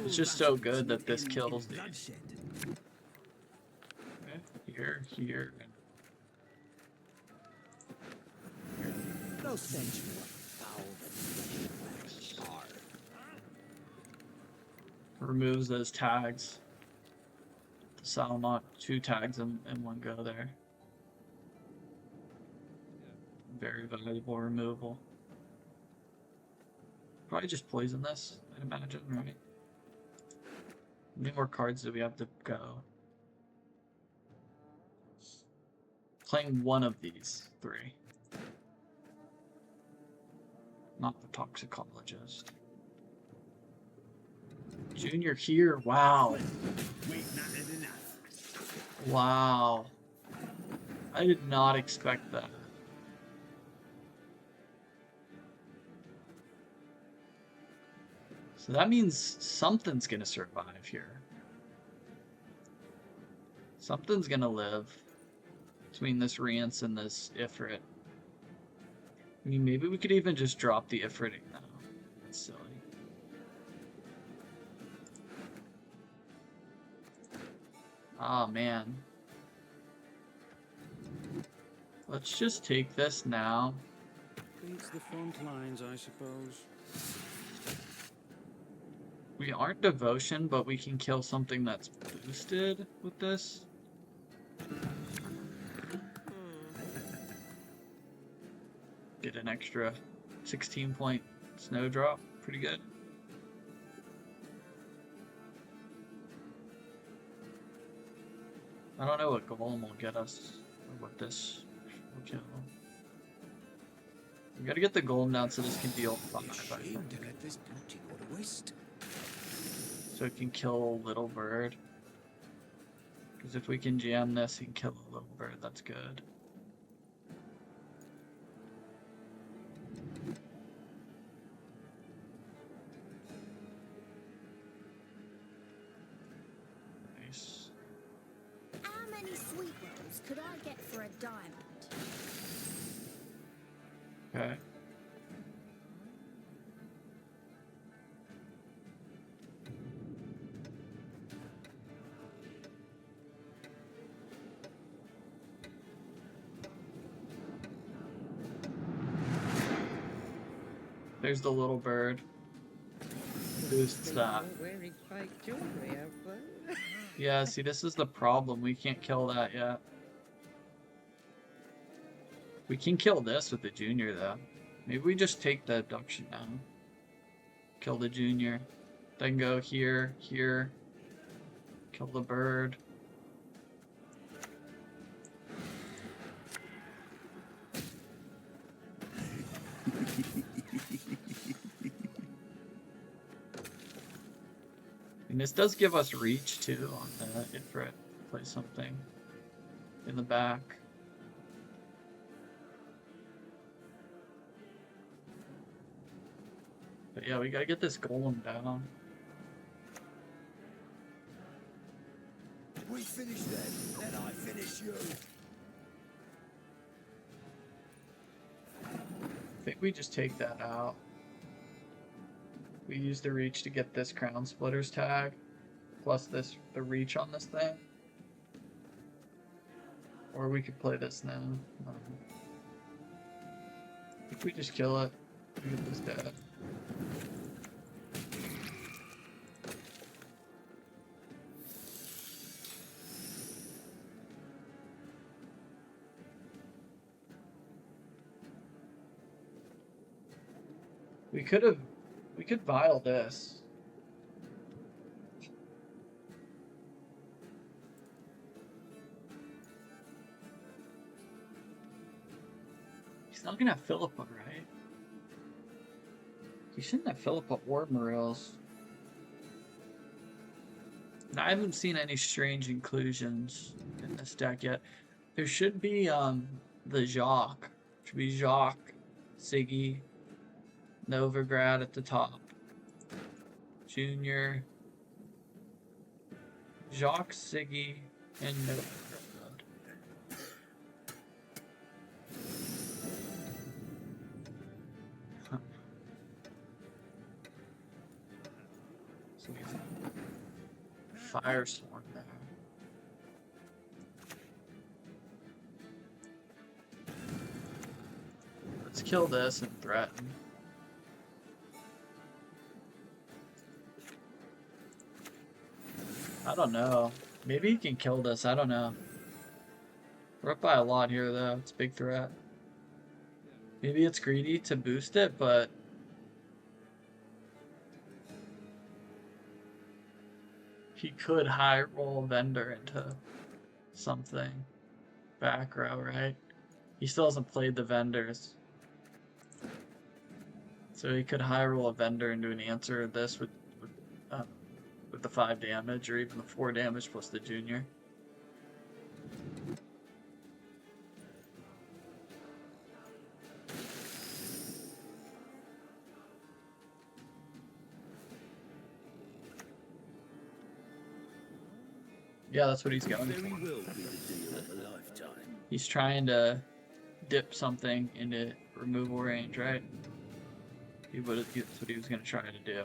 it's just so good that this kills these. Okay, here, here, and No stench more foul than flesh and hard. removes those tags. The Salmon, 2 tags in one go there. Very valuable removal. Probably just poison this, I'd imagine, right? How many more cards do we have to go? Playing one of these 3. Not the toxicologist. Junior here, wow. We've not had enough. Wow. I did not expect that. So that means something's gonna survive here. Something's gonna live between this Rience and this Ifrit. I mean, maybe we could even just drop the Ifrit now. That's silly. Oh man. Let's just take this now. Beats the front lines, I suppose. We aren't devotion, but we can kill something that's boosted with this. Get an extra 16-point Snowdrop. Pretty good. I don't know what Golem will get us, or what this will kill. We gotta get the Golem down so this can deal 5, I think. To let this beauty go to waste. So it can kill a little bird. Because if we can jam this and kill a little bird, that's good. Nice. How many sweet rolls could I get for a diamond? Okay. There's the little bird. Boosts that. Wearing fake jewelry, have they? Yeah, see, this is the problem. We can't kill that yet. We can kill this with the junior, though. Maybe we just take the abduction down. Kill the junior. Then go here, here. Kill the bird. And this does give us reach too on the Ifrit. Play something in the back. But yeah, we gotta get this golem down. We finish them, then I finish you. I think we just take that out. We use the reach to get this crown splitters tag, plus the reach on this thing. Or we could play this now. I think we just kill it. We get this dead. We could vial this. He's not gonna have Philippa, right? He shouldn't have Philippa or Morels. And I haven't seen any strange inclusions in this deck yet. There should be the Jacques. Should be Jacques, Siggy, Novigrad at the top. Junior. Jacques, Siggy, and Novigrad. Huh. So he's Firestorm there. Let's kill this and threaten. I don't know. Maybe he can kill this. I don't know. We're up by a lot here, though. It's a big threat. Maybe it's greedy to boost it, but... he could high roll Vendor into something. Back row, right? He still hasn't played the Vendors. So he could high roll a Vendor into an answer of this with the 5 damage, or even the 4 damage plus the junior. Yeah, that's what he's going Very for. well be the deal of a lifetime. He's trying to dip something into removal range, right? That's what he was going to try to do.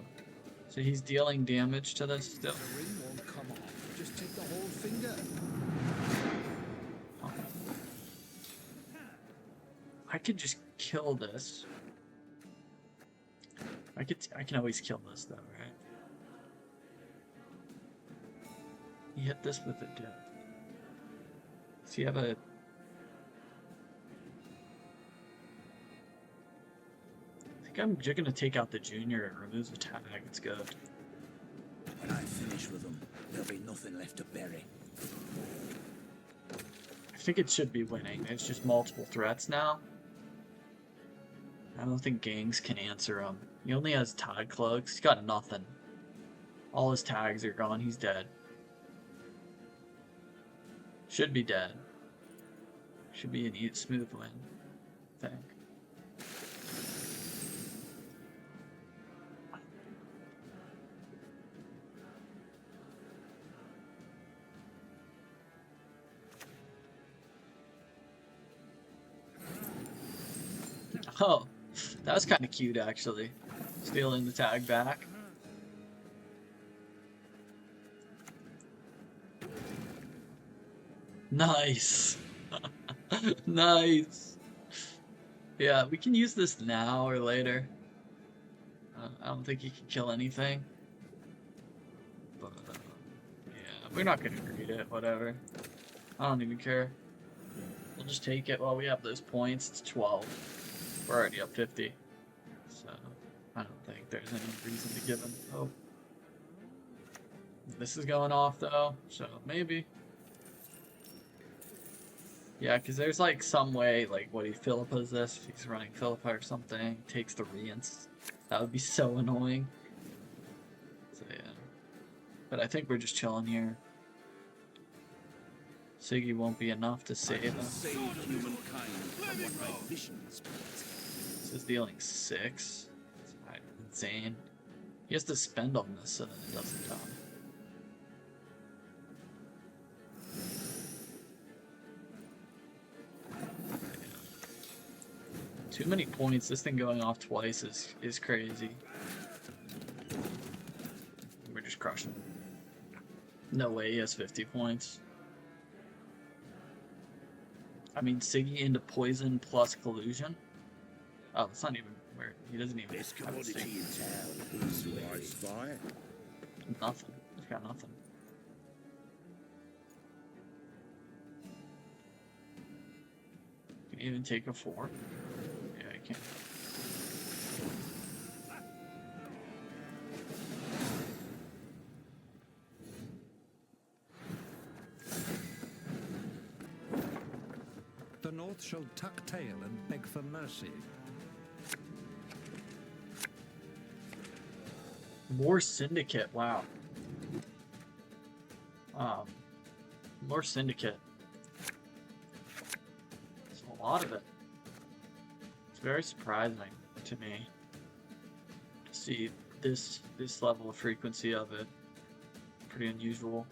So he's dealing damage to this still. The ring won't come off. Just take the whole finger. Oh. I could just kill this. I can always kill this though, right? He hit this with a dip. Does he have a... I'm just gonna take out the junior. It removes the tag. It's good. When I finish with them, there'll be nothing left to bury. I think it should be winning. It's just multiple threats now. I don't think gangs can answer him. He only has tag cloaks. He's got nothing. All his tags are gone. He's dead. Should be dead. Should be an eat smooth win, I think. Oh, that was kind of cute, actually. Stealing the tag back. Nice. Nice. Yeah, we can use this now or later. I don't think he can kill anything. But, yeah, we're not gonna read it, whatever. I don't even care. We'll just take it while we have those points. It's 12. We're already up 50. So, I don't think there's any reason to give him hope. This is going off, though, so maybe. Yeah, because there's, like, some way, like, what if Philippa's this? If he's running Philippa or something, takes the Rience. That would be so annoying. So, yeah. But I think we're just chilling here. Siggy won't be enough to save him. Save humankind from what my visions. This is dealing 6. It's insane. He has to spend on this so that it doesn't die. Too many points. This thing going off twice is crazy. We're just crushing. No way he has 50 points. I mean, Siggy into poison plus collusion. Oh, it's not even where he doesn't even Best have a commodity Siggy. in town. Who's I spy. Nothing. He's got nothing. Can he even take a 4? Yeah, he can. The North shall tuck tail and beg for mercy. More syndicate, wow. More syndicate. It's a lot of it. It's very surprising to me to see this level of frequency of it. Pretty unusual.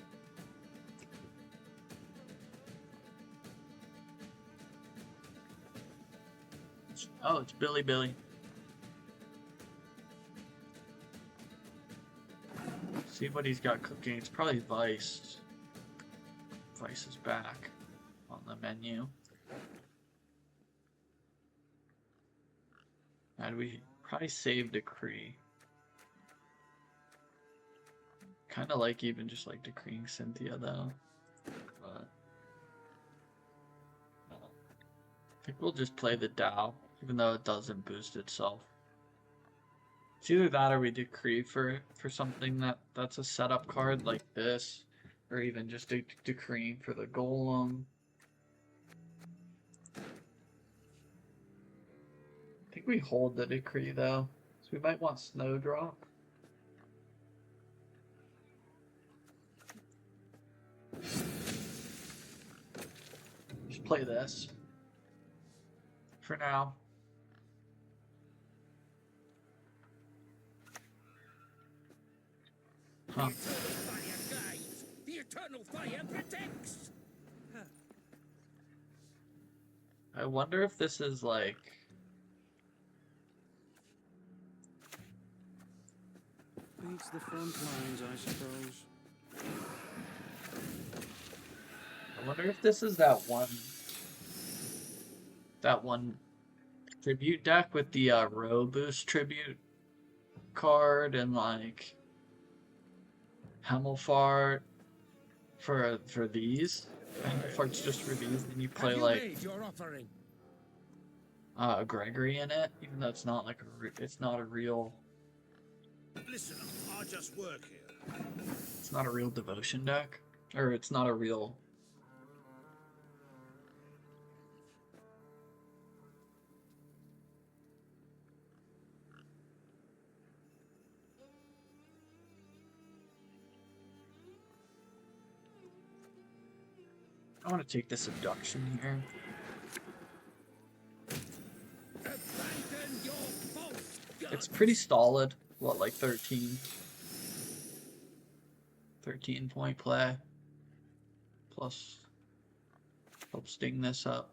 Oh, it's Billy. See what he's got cooking. It's probably Vice. Vice is back on the menu. And we probably save Decree. Kind of like even just like decreeing Cynthia though. But I think we'll just play the Dow, even though it doesn't boost itself. It's either that or we decree for something that's a setup card like this, or even just decreeing for the golem. I think we hold the decree though, so we might want Snowdrop. Just play this for now. Huh. Do you eternal fire protects. I wonder if this is like... Beats the front lines, I suppose. I wonder if this is that one tribute deck with the row boost tribute card and like Hemelfart for these. Hemelfart's just for these, and you play like Your offering. Gregory in it, even though it's not like it's not a real. Listen, I just work here. It's not a real devotion deck, or it's not a real. I want to take this abduction here. Abandon your false gods. It's pretty solid. What, like 13 point play. Plus, help sting this up.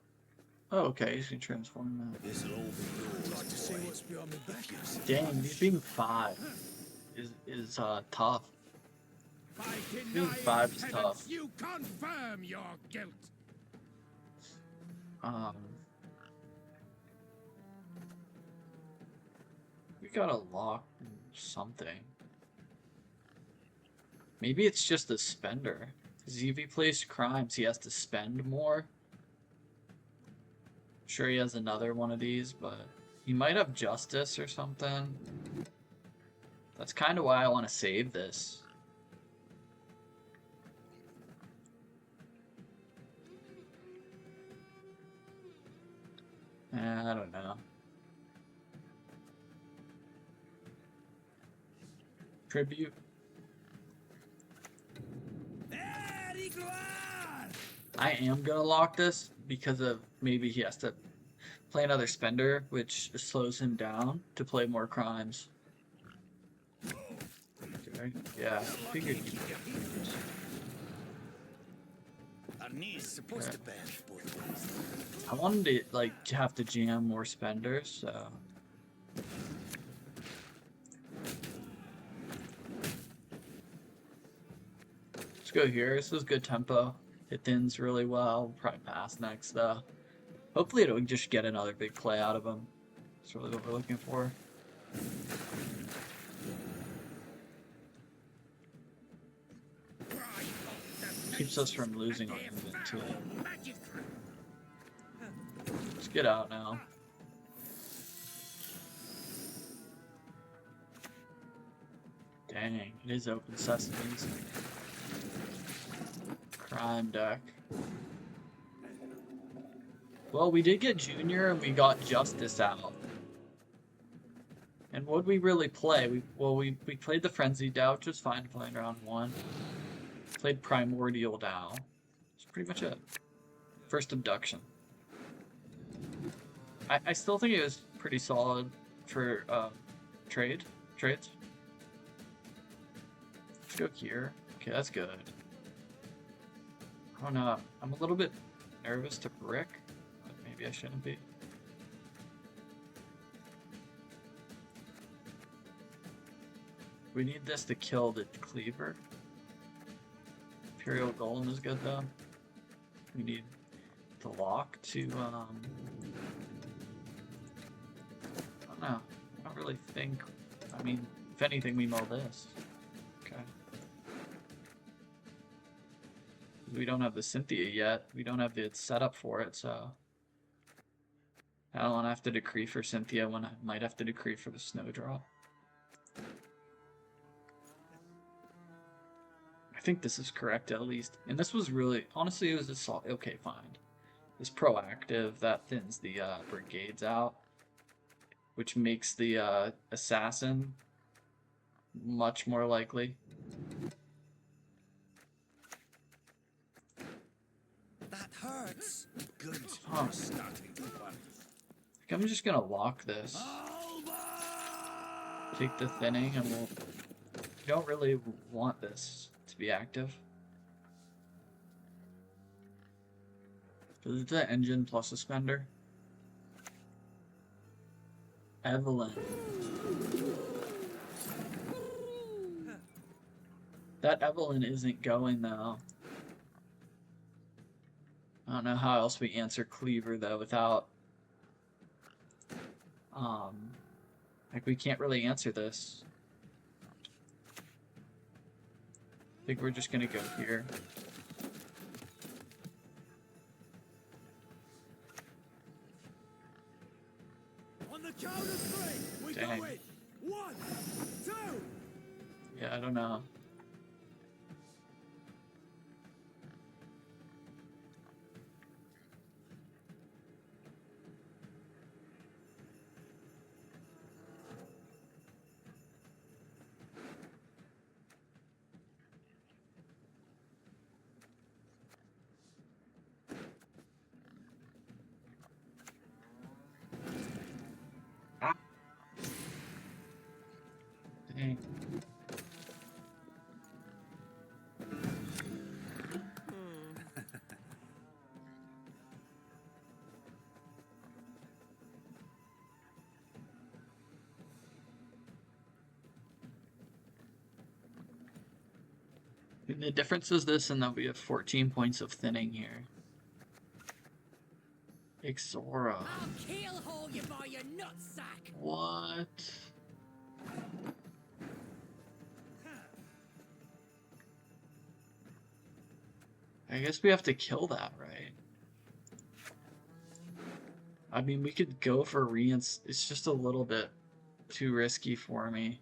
Oh, okay, he's gonna transform that. This'll all be yours. Like to see what's beyond my back. Dang, these being 5 is tough. By Being denying 5 is penance, tough. you confirm your guilt. We gotta lock something. Maybe it's just a spender. Because if he plays crimes, he has to spend more. Sure, he has another one of these, but he might have justice or something. That's kind of why I want to save this. I don't know. Tribute. I am gonna lock this because of maybe he has to play another spender, which slows him down to play more crimes. Okay. Yeah, I figured. Supposed to bear both ways. I wanted to like to have to jam more spenders, so. Let's go here. This is good tempo. It thins really well. We'll probably pass next though. Hopefully it'll just get another big play out of him. That's really what we're looking for. Keeps us from losing our movement to it. Let's get out now. Dang, it is open sesames. Crime deck. Well, we did get Junior and we got Justice out. And what'd we really play? We played the Frenzied Dow, which was fine playing round 1. Played Primordial Dow. That's pretty much it. First abduction. I still think it was pretty solid for trades. Let's go here. Okay, that's good. I don't know. I'm a little bit nervous to brick, but maybe I shouldn't be. We need this to kill the cleaver. Imperial Golem is good though. We need the lock to, I don't know. I don't really think, I mean, if anything, we mill this. Okay. We don't have the Cynthia yet. We don't have the setup for it, so. I don't want to have to decree for Cynthia when I might have to decree for the Snowdrop. I think this is correct at least. And this was really, honestly, it was a solid, okay, fine. It's proactive, that thins the brigades out, which makes the assassin much more likely. That hurts. Good. Huh. I'm just gonna lock this. Take the thinning and we don't really want this to be active. Is it the engine plus a spender? Evelyn. That Evelyn isn't going though. I don't know how else we answer Cleaver though without like we can't really answer this. I think we're just gonna go here. On the count of 3, we Dang. go in. 1, 2. Yeah, I don't know. Dang. The difference is this, and that we have 14 points of thinning here. Ixora. I'll keelhaul you by your nutsack. What? I guess we have to kill that, right? I mean, we could go for Rience. It's just a little bit too risky for me.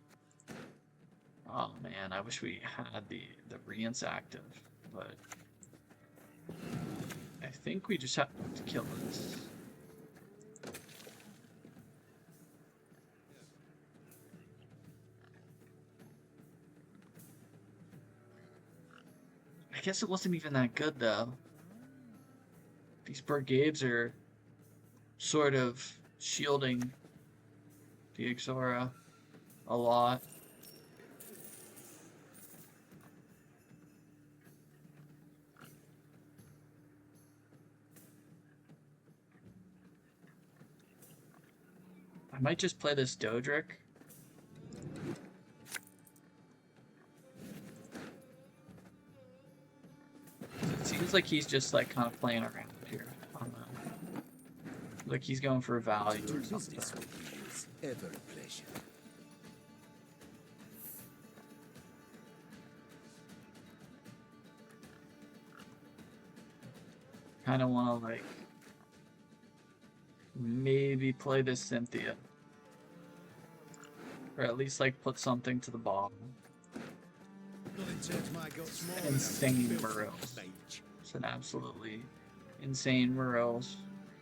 Oh man, I wish we had the Rience active, but I think we just have to kill this. I guess it wasn't even that good though. These brigades are sort of shielding the Ixora a lot. I might just play this Doadrick. It seems like he's just like kind of playing around here. I don't know. Like he's going for value or something. Ever a pleasure. Kind of want to like maybe play this Cynthia, or at least like put something to the bottom. Insane Morels. It's an absolutely insane Morels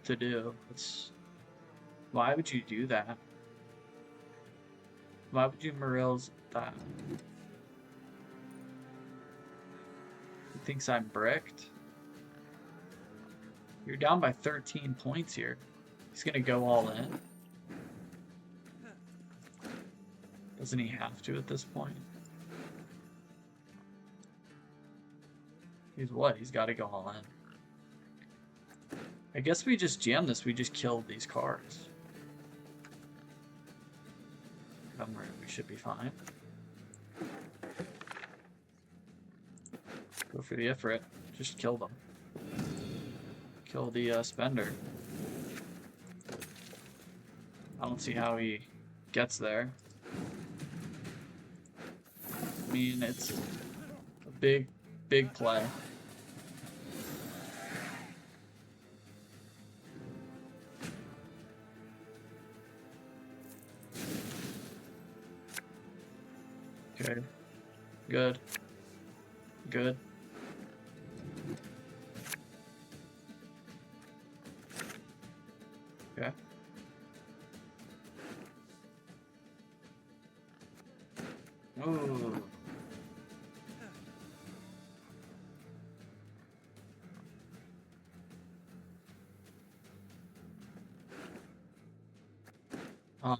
to do. It's why would you do that? Why would you Morels that? He thinks I'm bricked. You're down by 13 points here. He's gonna go all in. Doesn't he have to at this point? He's what? He's got to go all in. I guess we just jam this. We just kill these cards. We should be fine. Go for the Ifrit. Just kill them. Kill the spender. I don't see how he gets there. I mean, it's a big play. Okay. Good. Good. Okay. Ooh. Oh.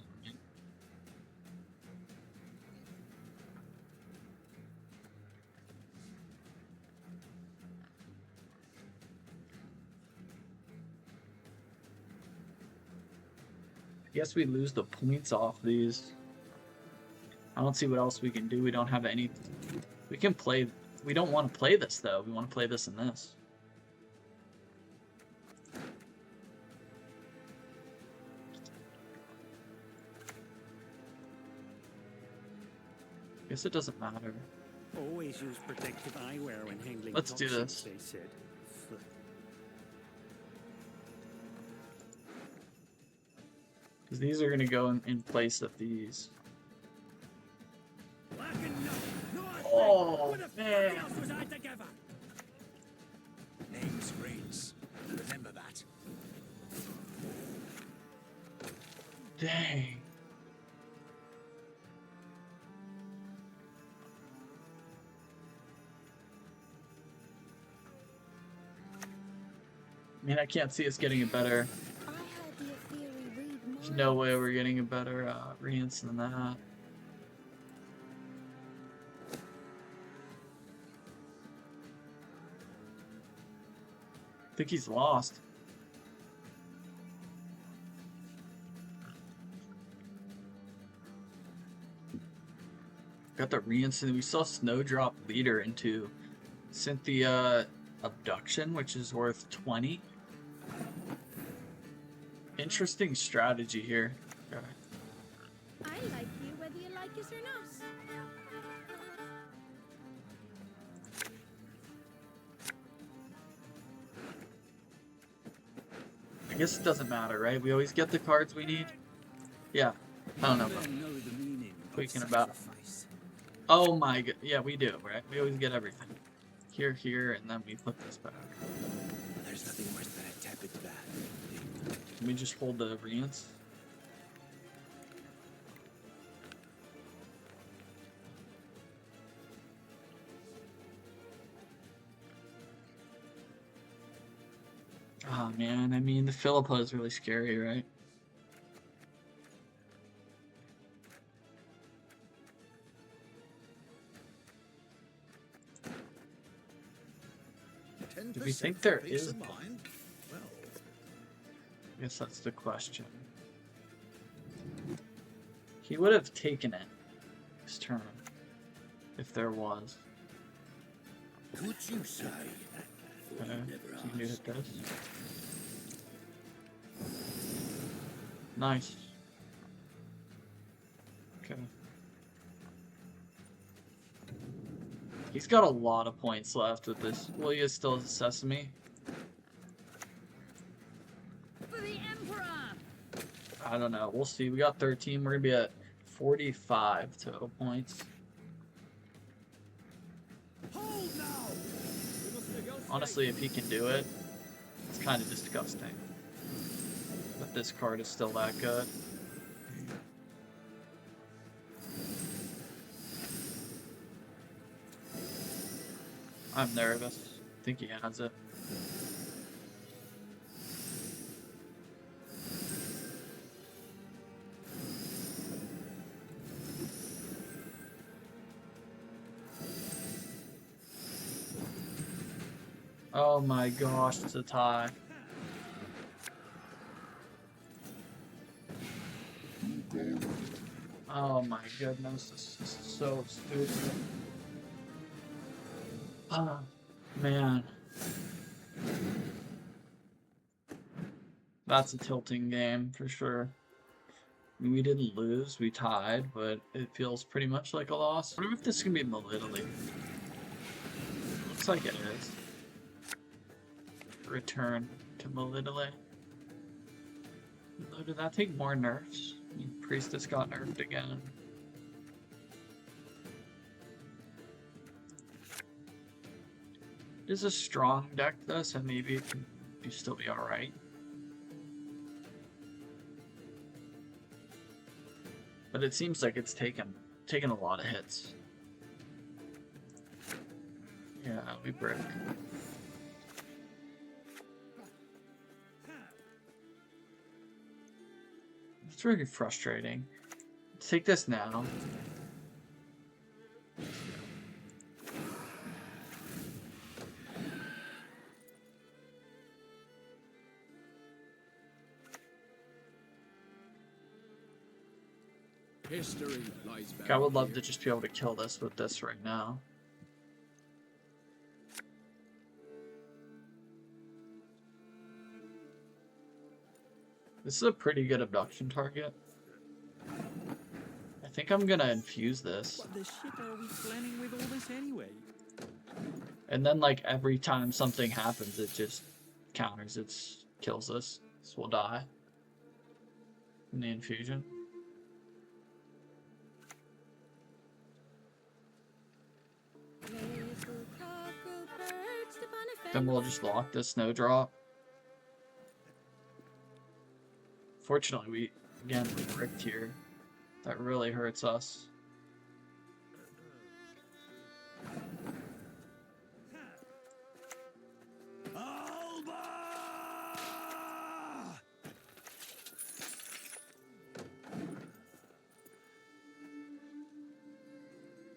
I guess we lose the points off these. I don't see what else we can do. We don't have any... We can play... We don't want to play this, though. We want to play this and this. Guess it doesn't matter. Always use protective eyewear when handling Let's do toxins, this. they said. Because these are going to go in place of these. Oh, man. Name's Rience. Remember that. Dang. I mean, I can't see us getting a better... I heard the Ethereal read There's no way we're getting a better Rience than that. I think he's lost. Got the Rience, and we saw Snowdrop leader into Cynthia Abduction, which is worth 20. Interesting strategy here. Okay. I like you whether you like us or not. I guess it doesn't matter, right? We always get the cards we need. Yeah. I don't know. Tweaking about. Oh my god. Yeah, we do, right? We always get everything. Here, here, and then we flip this back. There's nothing worse than a tepid bath. Can we just hold the Rience? Oh man, I mean, the Philippa is really scary, right? Do we think there is one? Well, I guess that's the question. He would have taken it this turn if there was. could you say? Okay, so you hit this. Nice. Okay. He's got a lot of points left with this. Well, he is still a Sesame. For the Emperor! I don't know. We'll see. We got 13. We're going to be at 45 total points. Hold now! Honestly, if he can do it, it's kind of disgusting. But this card is still that good. I'm nervous. I think he has it. Oh my gosh, it's a tie. Oh my goodness, this is so stupid. Ah, man. That's a tilting game for sure. I mean, we didn't lose, we tied, but it feels pretty much like a loss. I wonder if this is gonna be Melitele. Looks like it is. Return to Melitele. Oh, did that take more nerfs? I mean, Priestess got nerfed again. It is a strong deck though, so maybe it can still be alright. But it seems like it's taken a lot of hits. Yeah, we brick. It's really frustrating. Let's take this now. History lies back I would love here. to just be able to kill this with this right now. This is a pretty good abduction target. I think I'm gonna infuse this. What the shit are we planning with all this anyway? And then, like, every time something happens, it just counters, it kills us. So we'll die in the infusion. Then we'll just lock this Snowdrop. Fortunately, we bricked here. That really hurts us.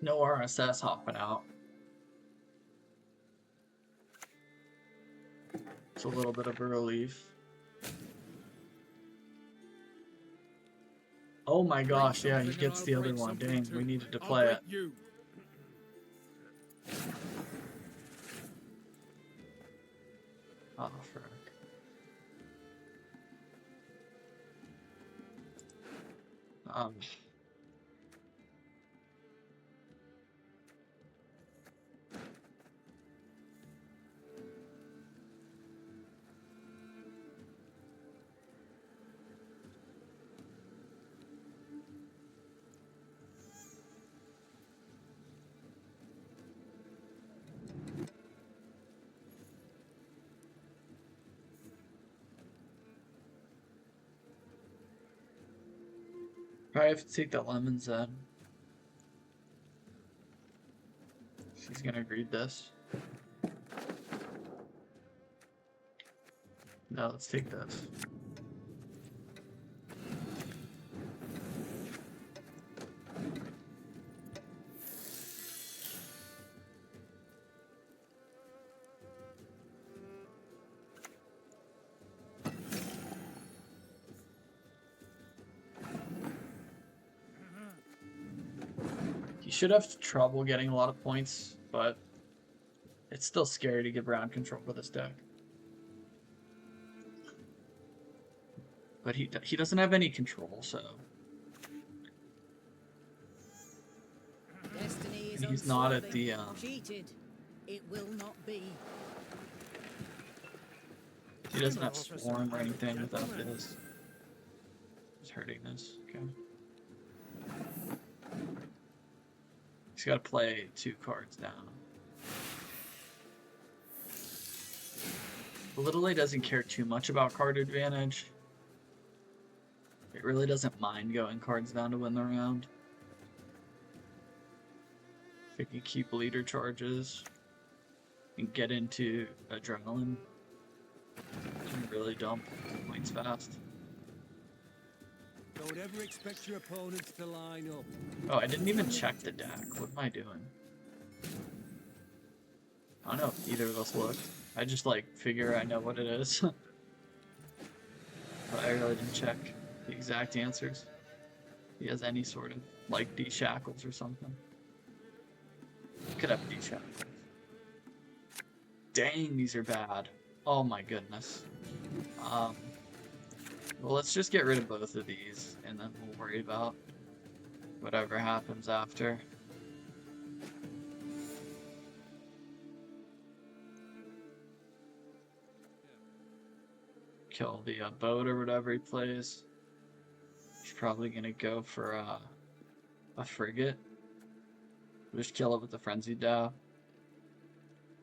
No RSS hopping out. It's a little bit of a relief. Oh my gosh, yeah, he gets the other one. Dang, we needed to play it. Oh, frick. Probably have to take the lemons then. She's gonna read this. No, let's take this. Should have trouble getting a lot of points, but it's still scary to give round control for this deck. But he doesn't have any control, so and he's not at the cheated. It will not be. He doesn't have swarm or anything without this. He's hurting this. Okay. He's got to play 2 cards down. Melitele doesn't care too much about card advantage. It really doesn't mind going cards down to win the round. If it can keep leader charges and get into adrenaline, it can really dump points fast. Don't ever expect your opponents to line up. Oh, I didn't even check the deck. What am I doing? I don't know if either of us looked. I just, like, figure I know what it is. But I really didn't check the exact answers. If he has any sort of, like, D-shackles or something. Could have D-shackles. Dang, these are bad. Oh my goodness. Well, let's just get rid of both of these, and then we'll worry about whatever happens after. Kill the boat or whatever he plays. He's probably gonna go for a frigate. We'll just kill it with the frenzied Dow.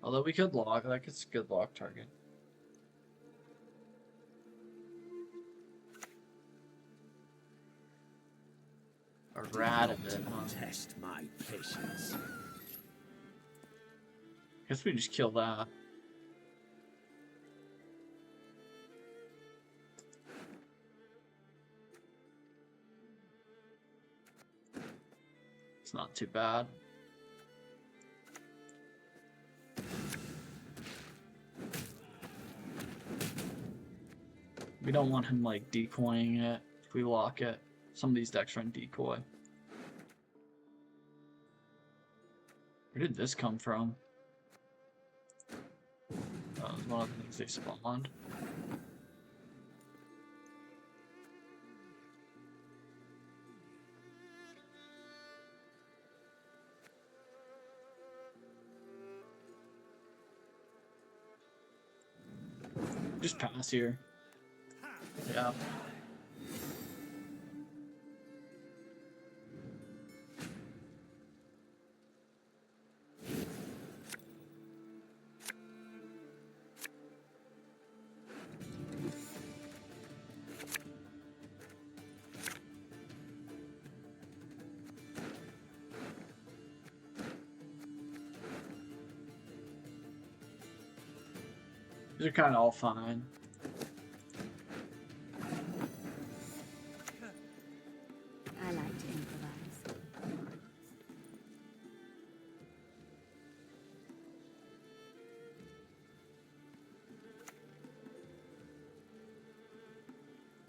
Although we could lock, like it's a good lock target. A rat of it, huh? Test my patience. Guess we just kill that. It's not too bad. We don't want him like decoying it if we lock it. Some of these decks run decoy. Where did this come from? That was one of the things they spawned. Just pass here. Yeah. These are kind of all fine. I like to improvise.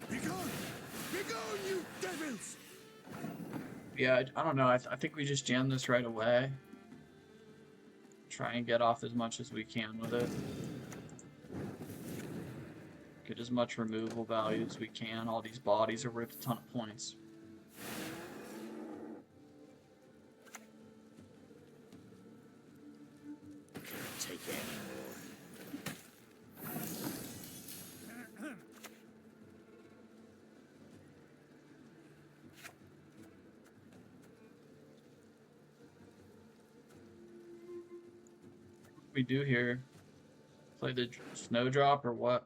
Begone! Begone, you devils! Yeah, I don't know. I think we just jam this right away. Try and get off as much as we can with it. Get as much removal value as we can. All these bodies are worth a ton of points. Take it. What we do here? Play the Snowdrop or what?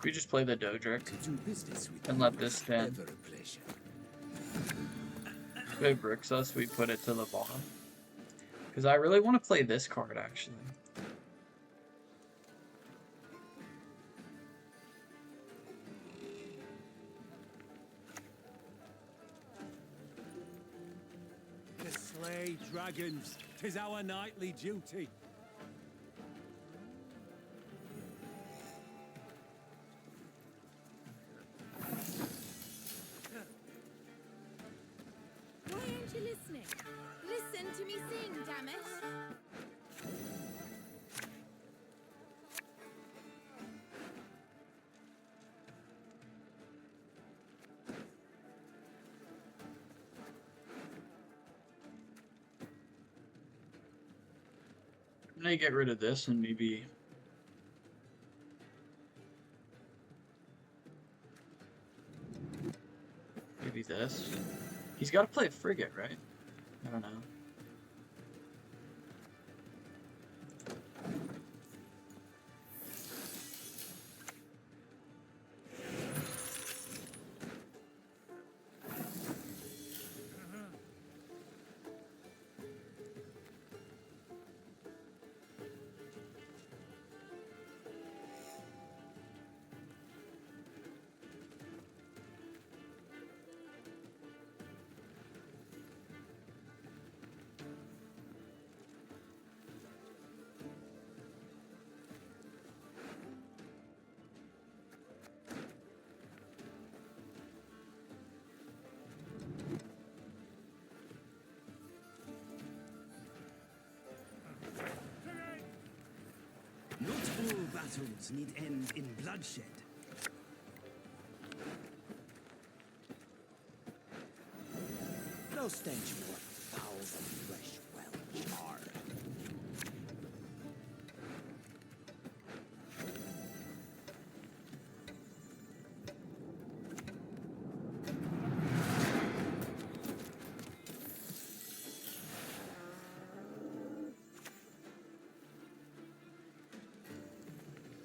We just play the Doadrick To do business with and let this spin. ever a pleasure. If it bricks us, we put it to the bottom. Because I really want to play this card, actually. To slay dragons, 'tis our nightly duty. Why aren't you listening? Listen to me sing, damn it! I'm gonna get rid of this and maybe... Maybe this. He's got to play a frigate, right? I don't know. Not all battles need end in bloodshed. No stench more foul than flesh well charred.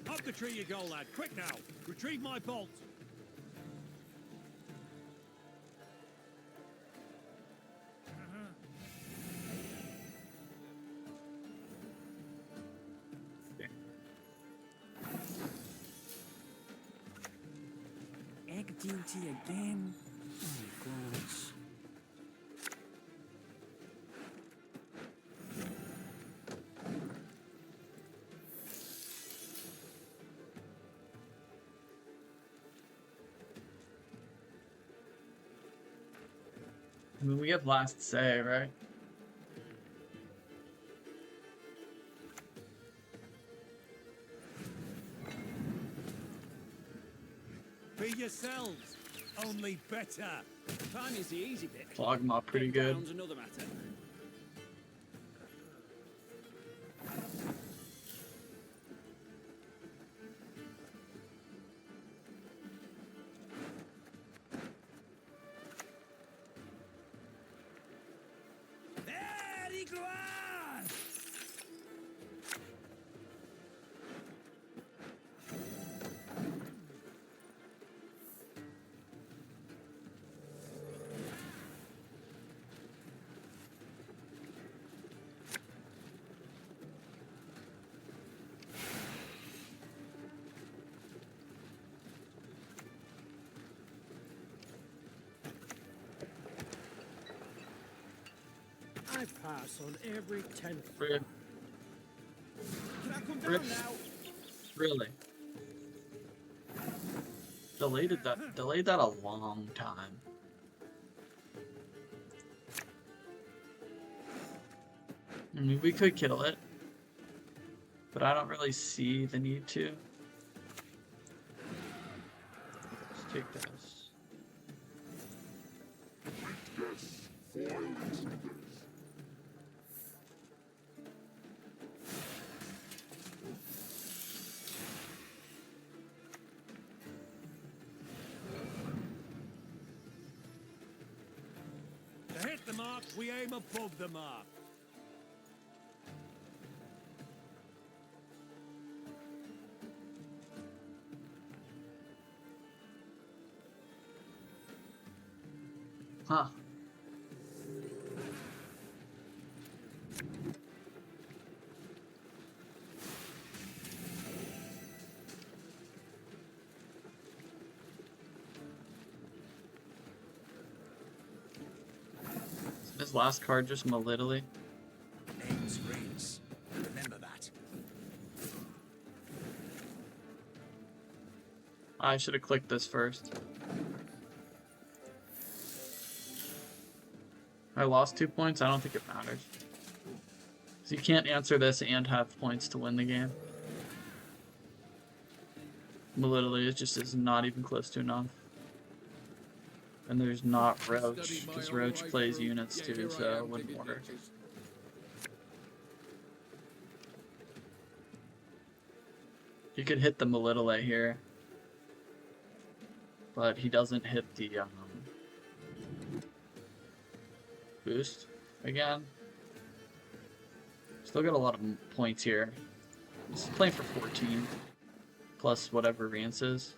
Up the tree you go, lad. Quick now. Retrieve my bolt. Egg duty again? Oh, gosh. I mean, we have last say, right? Be yourselves, only better. Time is the easy bit. Clog them up pretty Getting good. down's another matter. Very good! I pass on every 10th. Really? Can I come Rip. down now? Really? Delayed that a long time. I mean, we could kill it, but I don't really see the need to. Let's take this. To hit the mark, we aim above the mark. Huh. Is this last card just Melitele? Name's Rience. Remember that. I should have clicked this first. I lost 2 points. I don't think it matters. So you can't answer this and have points to win the game. Melitele is not even close to enough. And there's not Roach, because Roach plays units too, so it wouldn't work. You could hit the Melitele here, but he doesn't hit the boost again. Still got a lot of points here. He's playing for 14, plus whatever Rience is.